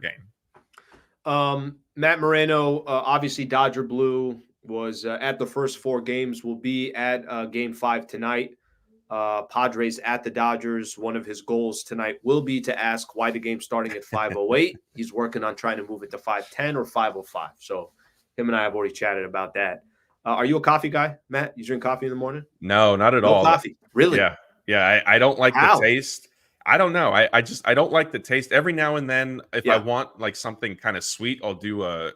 game. Matt Moreno, obviously Dodger Blue, was at the first 4 games, will be at Game 5 tonight. Padres at the Dodgers. One of his goals tonight will be to ask why the game's starting at 5:08. He's working on trying to move it to 5:10 or 5:05. So him and I have already chatted about that. Are you a coffee guy, Matt? You drink coffee in the morning? No, not at all. No coffee, really? Yeah. I don't like How? the taste. I don't know. I don't like the taste. Every now and then, if I want like something kind of sweet, I'll do a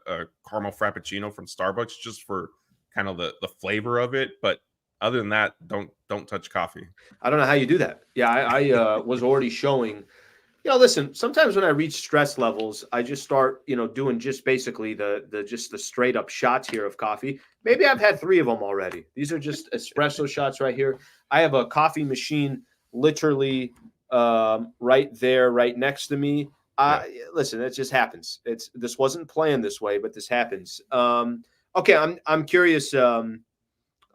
caramel frappuccino from Starbucks just for kind of the flavor of it. But other than that, don't touch coffee. I don't know how you do that. Yeah, I was already showing. Listen, sometimes when I reach stress levels, I just start, doing just basically the straight up shots here of coffee. Maybe I've had 3 of them already. These are just espresso shots right here. I have a coffee machine literally right there, right next to me. Listen, it just happens. This wasn't planned this way, but this happens. Okay, I'm curious. I'm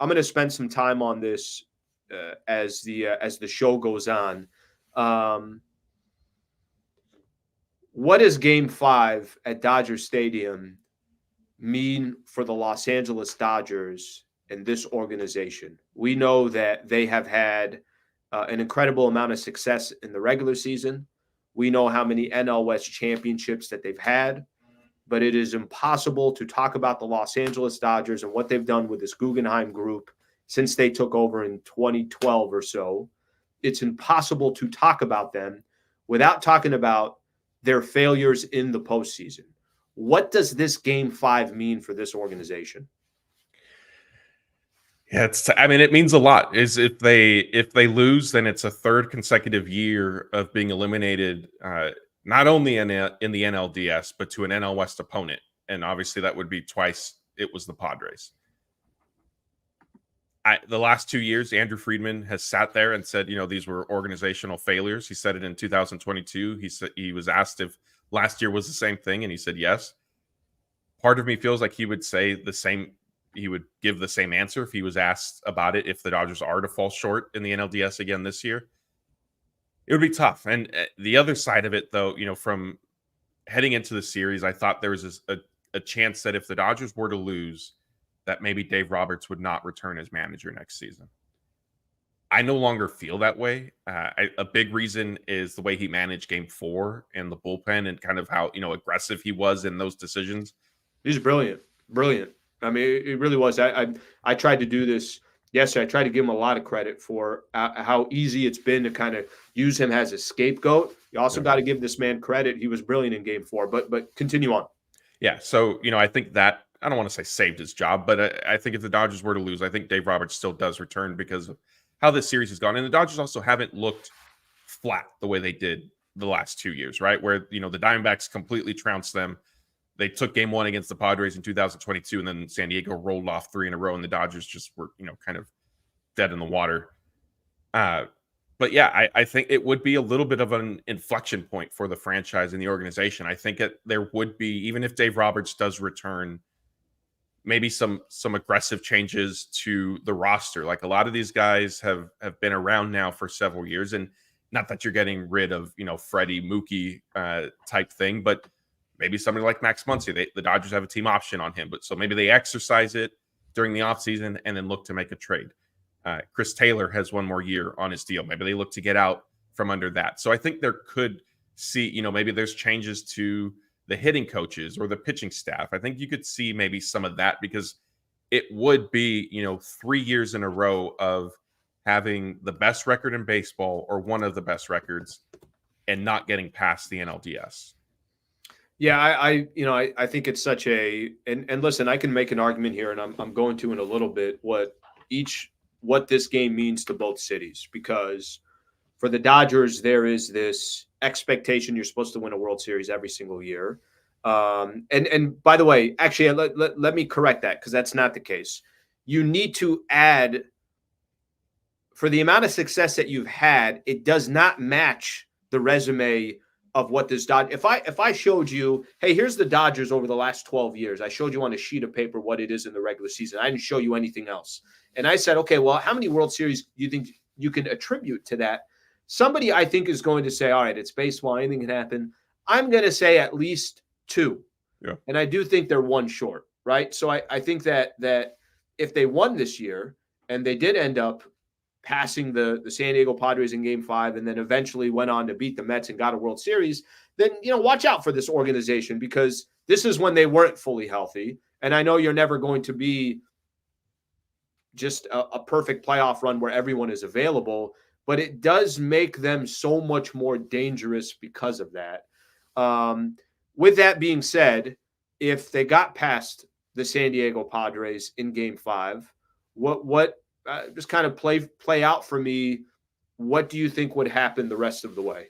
going to spend some time on this as the show goes on. What does Game 5 at Dodger Stadium mean for the Los Angeles Dodgers and this organization? We know that they have had an incredible amount of success in the regular season. We know how many NL West championships that they've had, but it is impossible to talk about the Los Angeles Dodgers and what they've done with this Guggenheim group since they took over in 2012 or so. It's impossible to talk about them without talking about their failures in the postseason. What does this Game 5 mean for this organization? Yeah, it means a lot. Is if they lose, then it's a 3rd consecutive year of being eliminated, not only in the NLDS, but to an NL West opponent. And obviously that would be twice it was the Padres. The last 2 years, Andrew Friedman has sat there and said, these were organizational failures. He said it in 2022. He was asked if last year was the same thing, and he said yes. Part of me feels like he would say the same. He would give the same answer if he was asked about it. If the Dodgers are to fall short in the NLDS again this year, it would be tough. And the other side of it, though, from heading into the series, I thought there was a chance that if the Dodgers were to lose, that maybe Dave Roberts would not return as manager next season. I no longer feel that way. A big reason is the way he managed Game 4 and the bullpen and kind of how, aggressive he was in those decisions. He's brilliant. I mean, it really was. I tried to do this yesterday. I tried to give him a lot of credit for how easy it's been to kind of use him as a scapegoat. You also got to give this man credit. He was brilliant in Game 4, but continue on. Yeah. So, I think that, I don't want to say saved his job, but I think if the Dodgers were to lose, I think Dave Roberts still does return because of how this series has gone. And the Dodgers also haven't looked flat the way they did the last 2 years, right? Where, the Diamondbacks completely trounced them. They took Game 1 against the Padres in 2022, and then San Diego rolled off 3 in a row, and the Dodgers just were, kind of dead in the water. But yeah, I think it would be a little bit of an inflection point for the franchise and the organization. I think there would be, even if Dave Roberts does return, maybe some aggressive changes to the roster. Like a lot of these guys have been around now for several years, and not that you're getting rid of, Freddie Mookie type thing, but maybe somebody like Max Muncy, the Dodgers have a team option on him, but so maybe they exercise it during the offseason and then look to make a trade. Chris Taylor has 1 more year on his deal. Maybe they look to get out from under that. So I think there could see, maybe there's changes to the hitting coaches or the pitching staff. I think you could see maybe some of that because it would be, 3 years in a row of having the best record in baseball or one of the best records and not getting past the NLDS. Yeah, I think it's such a and listen, I can make an argument here, and I'm going to in a little bit what this game means to both cities, because for the Dodgers there is this expectation you're supposed to win a World Series every single year. And by the way, actually, let me correct that because that's not the case. you need to add, for the amount of success that you've had, it does not match the resume of what this Dodge. If I showed you, hey, here's the Dodgers over the last 12 years. I showed you on a sheet of paper what it is in the regular season. I didn't show you anything else. And I said, okay, well, how many World Series do you think you can attribute to that? Somebody I think is going to say, all right, it's baseball, anything can happen. I'm going to say at least 2. Yeah. And I do think they're 1 short, right? So I think that if they won this year and they did end up passing the San Diego Padres in Game 5 and then eventually went on to beat the Mets and got a World Series, then, watch out for this organization, because this is when they weren't fully healthy. And I know you're never going to be just a perfect playoff run where everyone is available, but it does make them so much more dangerous because of that. With that being said, if they got past the San Diego Padres in Game 5, what just kind of play out for me, what do you think would happen the rest of the way?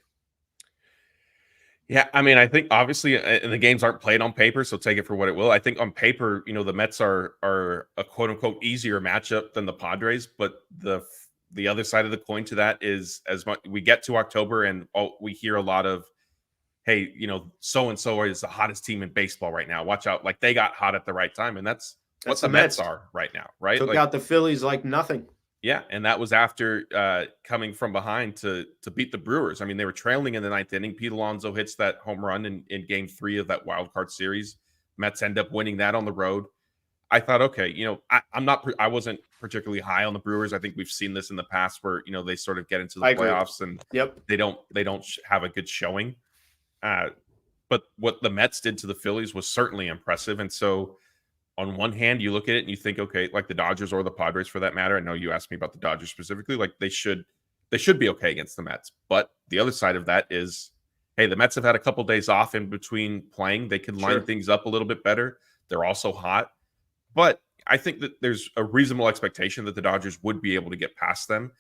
Yeah, I mean, I think obviously the games aren't played on paper, so take it for what it will. I think on paper, the Mets are a quote unquote easier matchup than the Padres, but the other side of the coin to that is, as much we get to October and we hear a lot of, hey, so and so is the hottest team in baseball right now. Watch out, like they got hot at the right time, and that's what the Mets are right now, right? Took out the Phillies like nothing. Yeah, and that was after coming from behind to beat the Brewers. I mean, they were trailing in the 9th inning. Pete Alonso hits that home run in Game 3 of that wild card series. Mets end up winning that on the road. I thought, okay, I wasn't particularly high on the Brewers. I think we've seen this in the past where they sort of get into the playoffs and they don't have a good showing. But what the Mets did to the Phillies was certainly impressive, and so. On one hand, you look at it and you think, okay, like the Dodgers or the Padres for that matter. I know you asked me about the Dodgers specifically. Like they should be okay against the Mets. But the other side of that is, hey, the Mets have had a couple days off in between playing. They can line things up a little bit better. They're also hot. But I think that there's a reasonable expectation that the Dodgers would be able to get past them.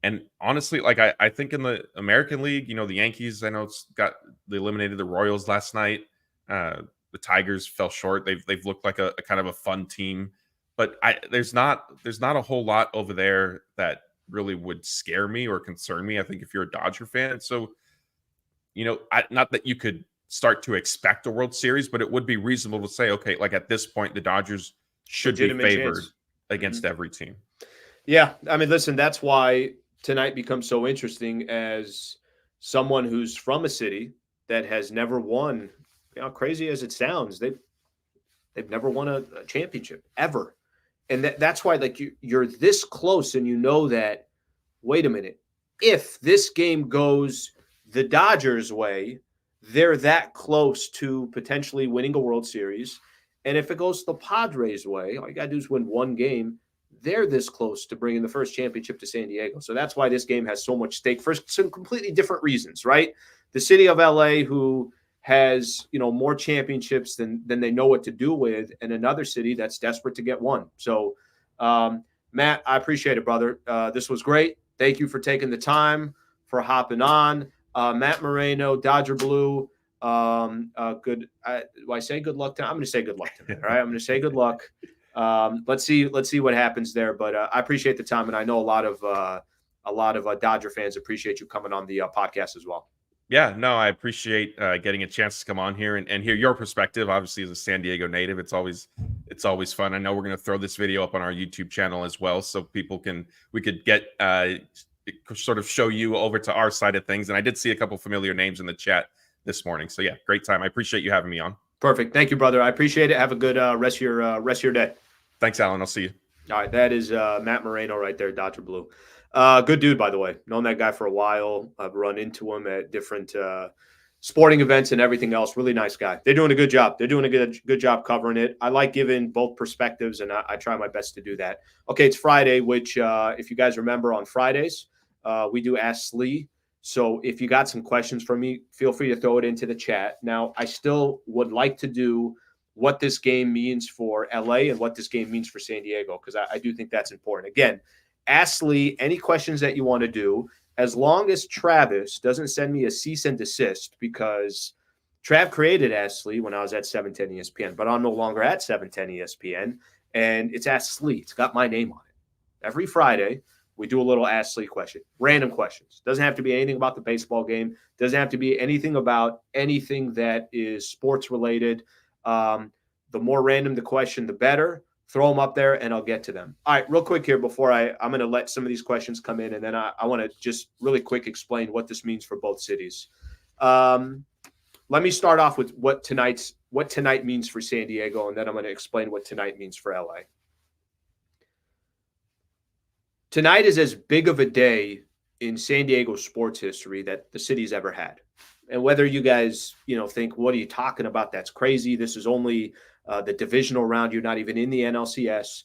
And honestly, like I think in the American League, the Yankees, I know they eliminated the Royals last night. The Tigers fell short. They've looked like a kind of a fun team, but there's not a whole lot over there that really would scare me or concern me. I think if you're a Dodger fan, so not that you could start to expect a World Series, but it would be reasonable to say, okay, like at this point, the Dodgers should be favored against every team. Yeah, I mean, listen, that's why tonight becomes so interesting as someone who's from a city that has never won. Crazy as it sounds, they've never won a championship ever, and that's why like you're this close, and that. Wait a minute, if this game goes the Dodgers' way, they're that close to potentially winning a World Series, and if it goes the Padres' way, all you gotta do is win one game. They're this close to bringing the first championship to San Diego, so that's why this game has so much stake for some completely different reasons, right? The city of LA, who has more championships than they know what to do with, and another city that's desperate to get one. So Matt, I appreciate it, brother. This was great. Thank you for taking the time, for hopping on. Matt Moreno, Dodger Blue. Do I say good luck to I'm going to say good luck to him. All right, I'm going to say good luck. Let's see what happens there, but I appreciate the time, and I know a lot of Dodger fans appreciate you coming on the podcast as well. Yeah, no, I appreciate getting a chance to come on here and hear your perspective. Obviously, as a San Diego native, it's always fun. I know we're going to throw this video up on our YouTube channel as well, so we could get sort of show you over to our side of things. And I did see a couple familiar names in the chat this morning. So yeah, great time. I appreciate you having me on. Perfect. Thank you, brother. I appreciate it. Have a good rest of your day. Thanks, Alan. I'll see you. All right, that is Matt Moreno right there, Dodger Blue. Good dude, by the way. Known that guy for a while. I've run into him at different sporting events and everything else. Really nice guy. They're doing a good job. They're doing a good job covering it. I like giving both perspectives, and I try my best to do that. Okay, it's Friday, which if you guys remember on Fridays, we do Ask Slee. So if you got some questions for me, feel free to throw it into the chat. Now, I still would like to do what this game means for LA and what this game means for San Diego, because I do think that's important. Again, ask Lee any questions that you want to do, as long as Travis doesn't send me a cease and desist, because Trav created Ask Lee when I was at 710 ESPN, but I'm no longer at 710 ESPN. and it's Ask Slee. It's got my name on it. Every Friday, we do a little Ask Slee question, random questions. Doesn't have to be anything about the baseball game. Doesn't have to be anything about anything that is sports related. The more random the question, the better. Throw them up there, and I'll get to them. All right, real quick here before I'm going to let some of these questions come in, and then I want to just really quick explain what this means for both cities. Let me start off with what tonight means for San Diego, and then I'm going to explain what tonight means for LA. Tonight is as big of a day in San Diego sports history that the city's ever had. And whether you guys, think, what are you talking about? That's crazy. This is only the divisional round. You're not even in the NLCS.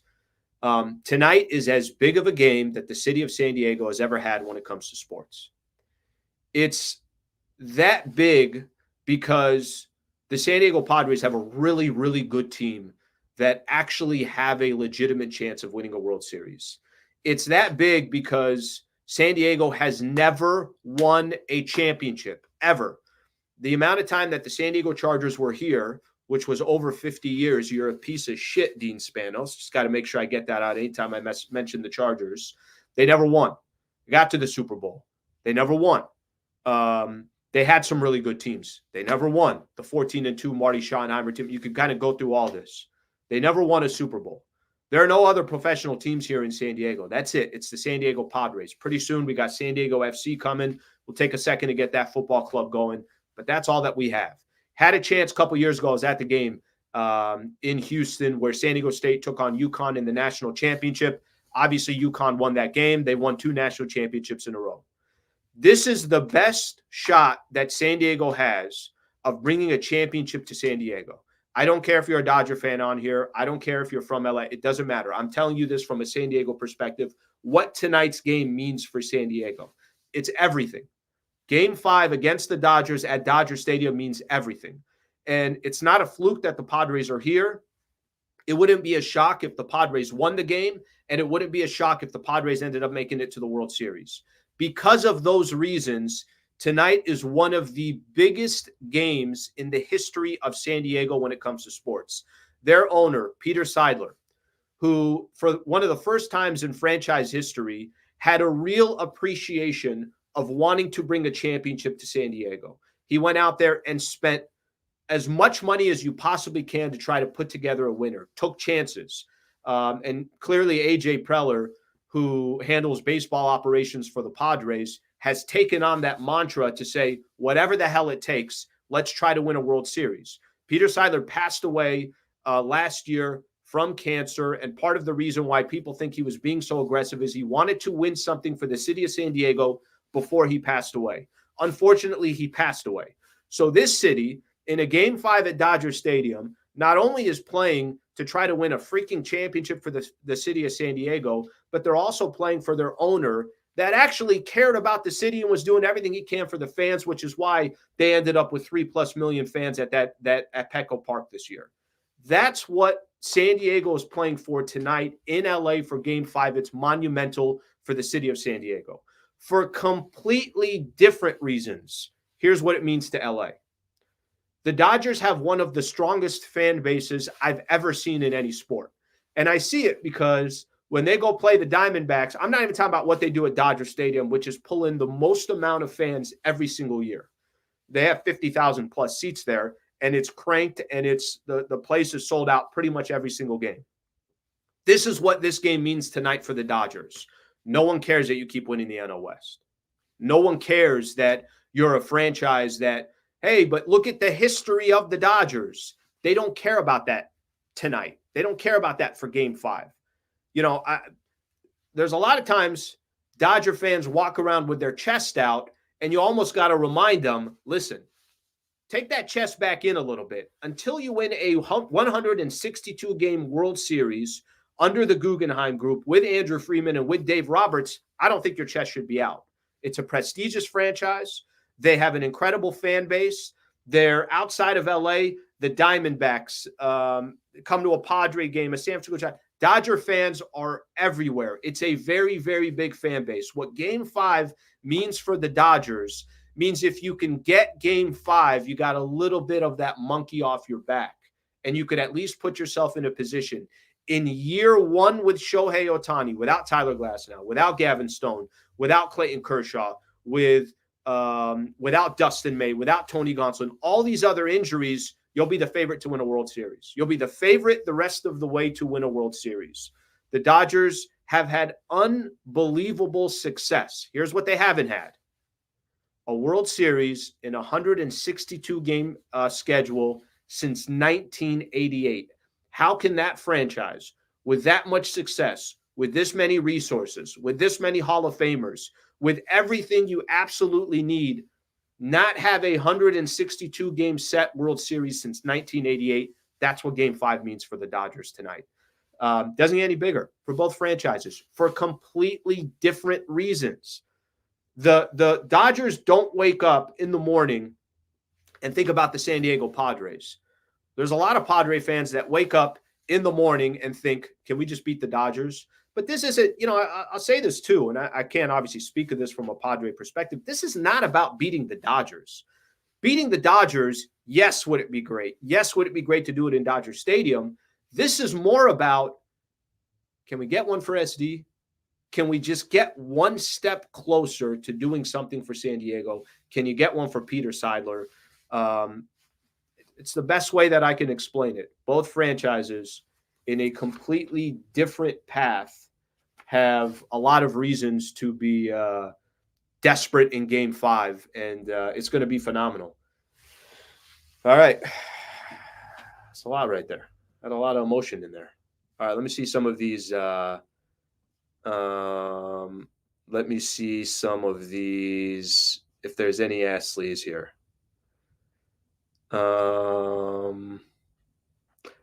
Tonight is as big of a game that the city of San Diego has ever had when it comes to sports. It's that big because the San Diego Padres have a really, really good team that actually have a legitimate chance of winning a World Series. It's that big because San Diego has never won a championship, ever. The amount of time that the San Diego Chargers were here, which was over 50 years, you're a piece of shit, Dean Spanos. Just got to make sure I get that out anytime I mention the Chargers. They never won. They got to the Super Bowl. They never won. They had some really good teams. They never won. The 14-2 Marty Schottenheimer team. You could kind of go through all this. They never won a Super Bowl. There are no other professional teams here in San Diego. That's it. It's the San Diego Padres. Pretty soon we got San Diego FC coming. We'll take a second to get that football club going, but that's all that we have. Had a chance a couple years ago. I was at the game in Houston where San Diego State took on UConn in the national championship. Obviously, UConn won that game. They won 2 national championships in a row. This is the best shot that San Diego has of bringing a championship to San Diego. I don't care if you're a Dodger fan on here. I don't care if you're from LA. It doesn't matter. I'm telling you this from a San Diego perspective, what tonight's game means for San Diego. It's everything. Game 5 against the Dodgers at Dodger Stadium means everything. And it's not a fluke that the Padres are here. It wouldn't be a shock if the Padres won the game, and it wouldn't be a shock if the Padres ended up making it to the World Series. Because of those reasons, tonight is one of the biggest games in the history of San Diego when it comes to sports. Their owner, Peter Seidler, who for one of the first times in franchise history had a real appreciation of wanting to bring a championship to San Diego. He went out there and spent as much money as you possibly can to try to put together a winner, took chances. And clearly AJ Preller, who handles baseball operations for the Padres, has taken on that mantra to say, whatever the hell it takes, let's try to win a World Series. Peter Seidler passed away last year from cancer, and part of the reason why people think he was being so aggressive is he wanted to win something for the city of San Diego before he passed away. Unfortunately, he passed away. So this city, in a Game 5 at Dodger Stadium, not only is playing to try to win a freaking championship for the city of San Diego, but they're also playing for their owner that actually cared about the city and was doing everything he can for the fans, which is why they ended up with 3+ million fans at Petco Park this year. That's what San Diego is playing for tonight in LA for Game 5. It's monumental for the city of San Diego. For completely different reasons, here's what it means to LA. The Dodgers have one of the strongest fan bases I've ever seen in any sport. And I see it because when they go play the Diamondbacks, I'm not even talking about what they do at Dodger Stadium, which is pull in the most amount of fans every single year. They have 50,000 plus seats there, and it's cranked, and it's the place is sold out pretty much every single game. This is what this game means tonight for the Dodgers. No one cares that you keep winning the NL West. No one cares that you're a franchise that, hey, but look at the history of the Dodgers. They don't care about that tonight. They don't care about that for Game 5. There's a lot of times Dodger fans walk around with their chest out, and you almost got to remind them, listen, take that chest back in a little bit. Until you win a 162-game World Series under the Guggenheim Group with Andrew Freeman and with Dave Roberts, I don't think your chest should be out. It's a prestigious franchise. They have an incredible fan base. They're outside of LA. The Diamondbacks come to a Padre game, a San Francisco. Dodger fans are everywhere. It's a very, very big fan base. What Game 5 means for the Dodgers means if you can get Game 5, you got a little bit of that monkey off your back, and you could at least put yourself in a position. in year one with Shohei Ohtani, without Tyler Glasnow, without Gavin Stone, without Clayton Kershaw, without Dustin May, without Tony Gonsolin, all these other injuries, you'll be the favorite to win a World Series. You'll be the favorite the rest of the way to win a World Series. The Dodgers have had unbelievable success. Here's what they haven't had: a World Series in a 162-game schedule since 1988. How can that franchise, with that much success, with this many resources, with this many Hall of Famers, with everything you absolutely need, not have a 162-game set World Series since 1988? That's what Game 5 means for the Dodgers tonight. Doesn't get any bigger for both franchises for completely different reasons. The Dodgers don't wake up in the morning and think about the San Diego Padres. There's a lot of Padre fans that wake up in the morning and think, can we just beat the Dodgers? But this isn't, I'll say this too, and I can't obviously speak of this from a Padre perspective. This is not about beating the Dodgers. Beating the Dodgers, yes, would it be great? Yes, would it be great to do it in Dodger Stadium? This is more about, can we get one for SD? Can we just get one step closer to doing something for San Diego? Can you get one for Peter Seidler? It's the best way that I can explain it. Both franchises, in a completely different path, have a lot of reasons to be desperate in Game 5, and it's going to be phenomenal. All right. That's a lot right there. Had a lot of emotion in there. All right, let me see some of these. Let me see some of these, if there's any Asleys here. All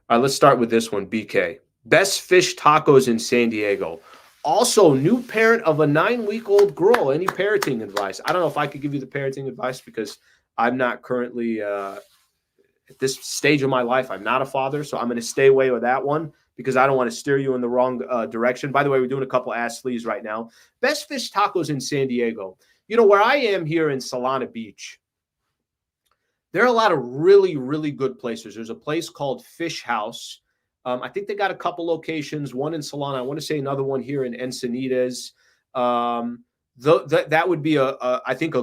right, let's start with this one, BK. Best fish tacos in San Diego. Also, new parent of a 9-week-old girl. Any parenting advice? I don't know if I could give you the parenting advice because I'm not currently, at this stage of my life, I'm not a father, so I'm going to stay away with that one because I don't want to steer you in the wrong direction. By the way, we're doing a couple Asleys right now. Best fish tacos in San Diego. Where I am here in Solana Beach, there are a lot of really, really good places. There's a place called Fish House. I think they got a couple locations, one in Solana. I want to say another one here in Encinitas. That would be I think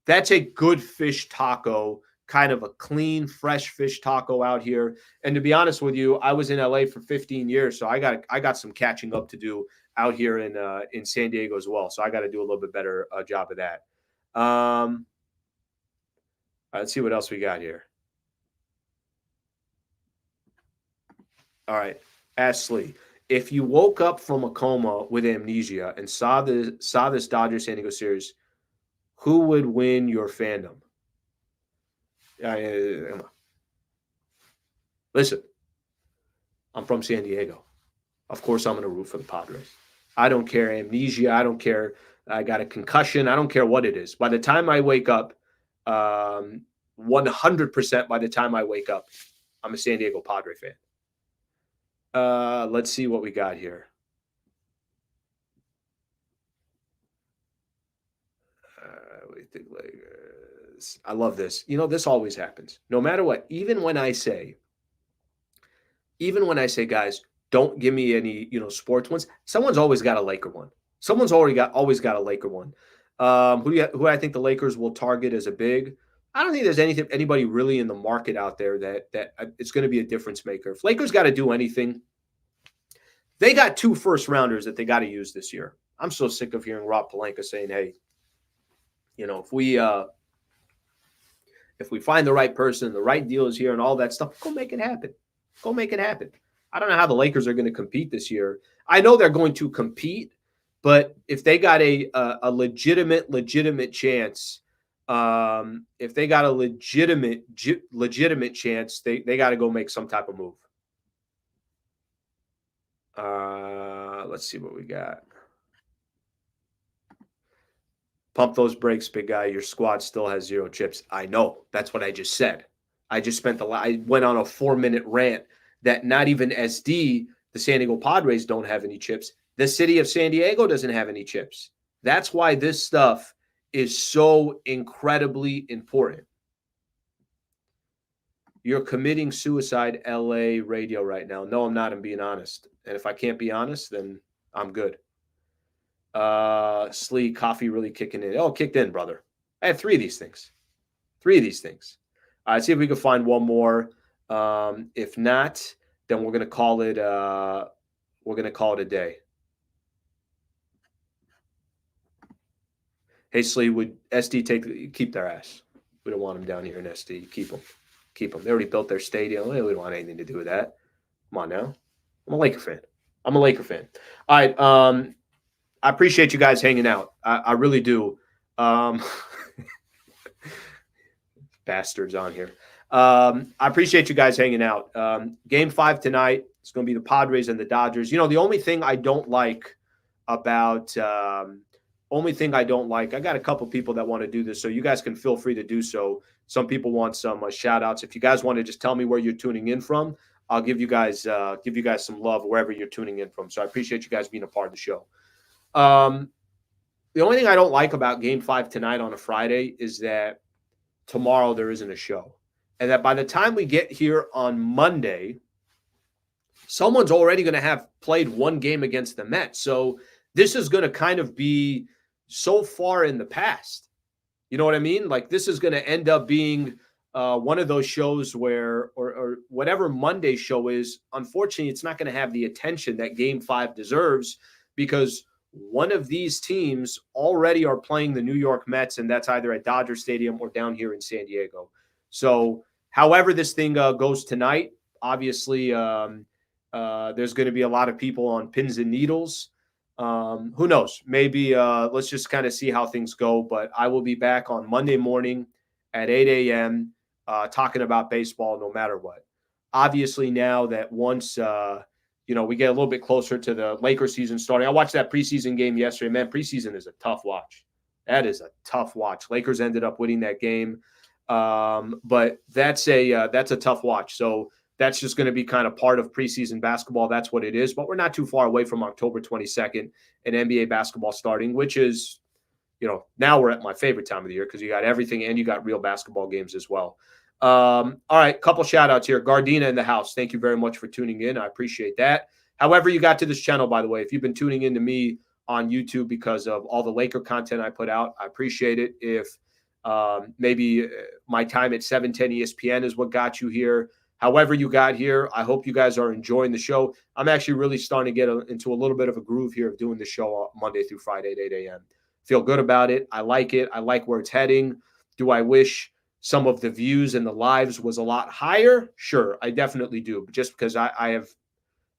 that's a good fish taco, kind of a clean, fresh fish taco out here. And to be honest with you, I was in LA for 15 years, so I got some catching up to do out here in San Diego as well. So I got to do a little bit better job of that. Let's see what else we got here. All right, Ashley, if you woke up from a coma with amnesia and saw this Dodgers San Diego series, who would win your fandom? Listen, I'm from San Diego. Of course, I'm going to root for the Padres. I don't care amnesia. I don't care. I got a concussion. I don't care what it is. By the time I wake up, 100% by the time I wake up, I'm a San Diego Padre fan. Let's see what we got here. I love this. This always happens. No matter what, even when I say, guys, don't give me any, sports ones, someone's always got a Laker one. Someone's always got a Laker one. Who I think the Lakers will target as a big. I don't think there's anybody really in the market out there that it's going to be a difference maker. If Lakers got to do anything, they got 2 first-rounders that they got to use this year. I'm so sick of hearing Rob Pelinka saying, hey, if we find the right person, the right deal is here and all that stuff, go make it happen. Go make it happen. I don't know how the Lakers are going to compete this year. I know they're going to compete, but if they got a legitimate chance, if they got a legitimate chance, they got to go make some type of move. Let's see what we got. Pump those brakes, big guy. Your squad still has 0 chips. I know. That's what I just said. I just I went on a 4-minute rant that not even SD, the San Diego Padres, don't have any chips. The city of San Diego doesn't have any chips. That's why this stuff is so incredibly important. You're committing suicide, LA radio right now. No, I'm not. I'm being honest. And if I can't be honest, then I'm good. Slee, coffee really kicking in. Oh, kicked in, brother. I had 3 of these things. 3 of these things. All right, see if we can find one more. If not, then we're gonna call it. We're gonna call it a day. Hey, Slee, would SD keep their ass? We don't want them down here in SD. Keep them. Keep them. They already built their stadium. We don't want anything to do with that. Come on now. I'm a Laker fan. All right. I appreciate you guys hanging out. I really do. Bastards on here. I appreciate you guys hanging out. Game 5 tonight. It's going to be the Padres and the Dodgers. You know, the only thing I don't like about I got a couple people that want to do this, so you guys can feel free to do so. Some people want some shout outs. If you guys want to just tell me where you're tuning in from, I'll give you guys some love wherever you're tuning in from. So I appreciate you guys being a part of the show. The only thing I don't like about Game 5 tonight on a Friday is that tomorrow there isn't a show. And that by the time we get here on Monday, someone's already going to have played one game against the Mets. So this is going to kind of be so far in the past. You know what I mean? Like, this is going to end up being one of those shows where, or whatever Monday show is, unfortunately, it's not going to have the attention that Game 5 deserves, because one of these teams already are playing the New York Mets, and that's either at Dodger Stadium or down here in San Diego. So however this thing goes tonight, obviously there's going to be a lot of people on pins and needles. Who knows? Maybe let's just kind of see how things go. But I will be back on Monday morning at 8 a.m. Talking about baseball no matter what. Obviously, now that once we get a little bit closer to the Lakers season starting. I watched that preseason game yesterday. Man, preseason is a tough watch. That is a tough watch. Lakers ended up winning that game. But that's a tough watch. So that's just going to be kind of part of preseason basketball. That's what it is. But we're not too far away from October 22nd and NBA basketball starting, which is, now we're at my favorite time of the year because you got everything and you got real basketball games as well. All right, couple shout outs here. Gardena in the house. Thank you very much for tuning in. I appreciate that. However you got to this channel, by the way, if you've been tuning in to me on YouTube because of all the Laker content I put out, I appreciate it. If maybe my time at 710 ESPN is what got you here, however you got here, I hope you guys are enjoying the show. I'm actually really starting to get into a little bit of a groove here of doing the show Monday through Friday at 8 a.m. Feel good about it. I like it. I like where it's heading. Do I wish some of the views and the lives was a lot higher? Sure, I definitely do. But just because I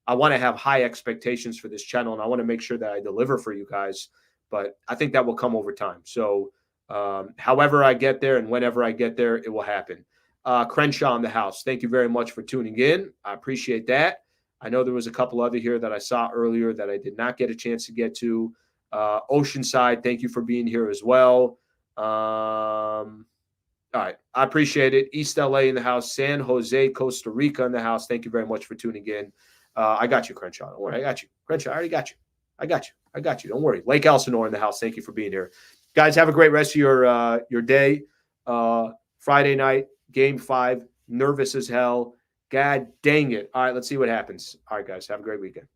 want to have high expectations for this channel, and I want to make sure that I deliver for you guys. But I think that will come over time. So however I get there and whenever I get there, it will happen. Crenshaw in the house. Thank you very much for tuning in. I appreciate that. I know there was a couple other here that I saw earlier that I did not get a chance to get to. Oceanside, thank you for being here as well. All right. I appreciate it. East LA in the house. San Jose, Costa Rica in the house. Thank you very much for tuning in. I got you, Crenshaw. Don't worry. I got you. Crenshaw, I already got you. I got you. Don't worry. Lake Elsinore in the house. Thank you for being here. Guys, have a great rest of your day. Friday night, Game 5. Nervous as hell. God dang it. All right, let's see what happens. All right, guys. Have a great weekend.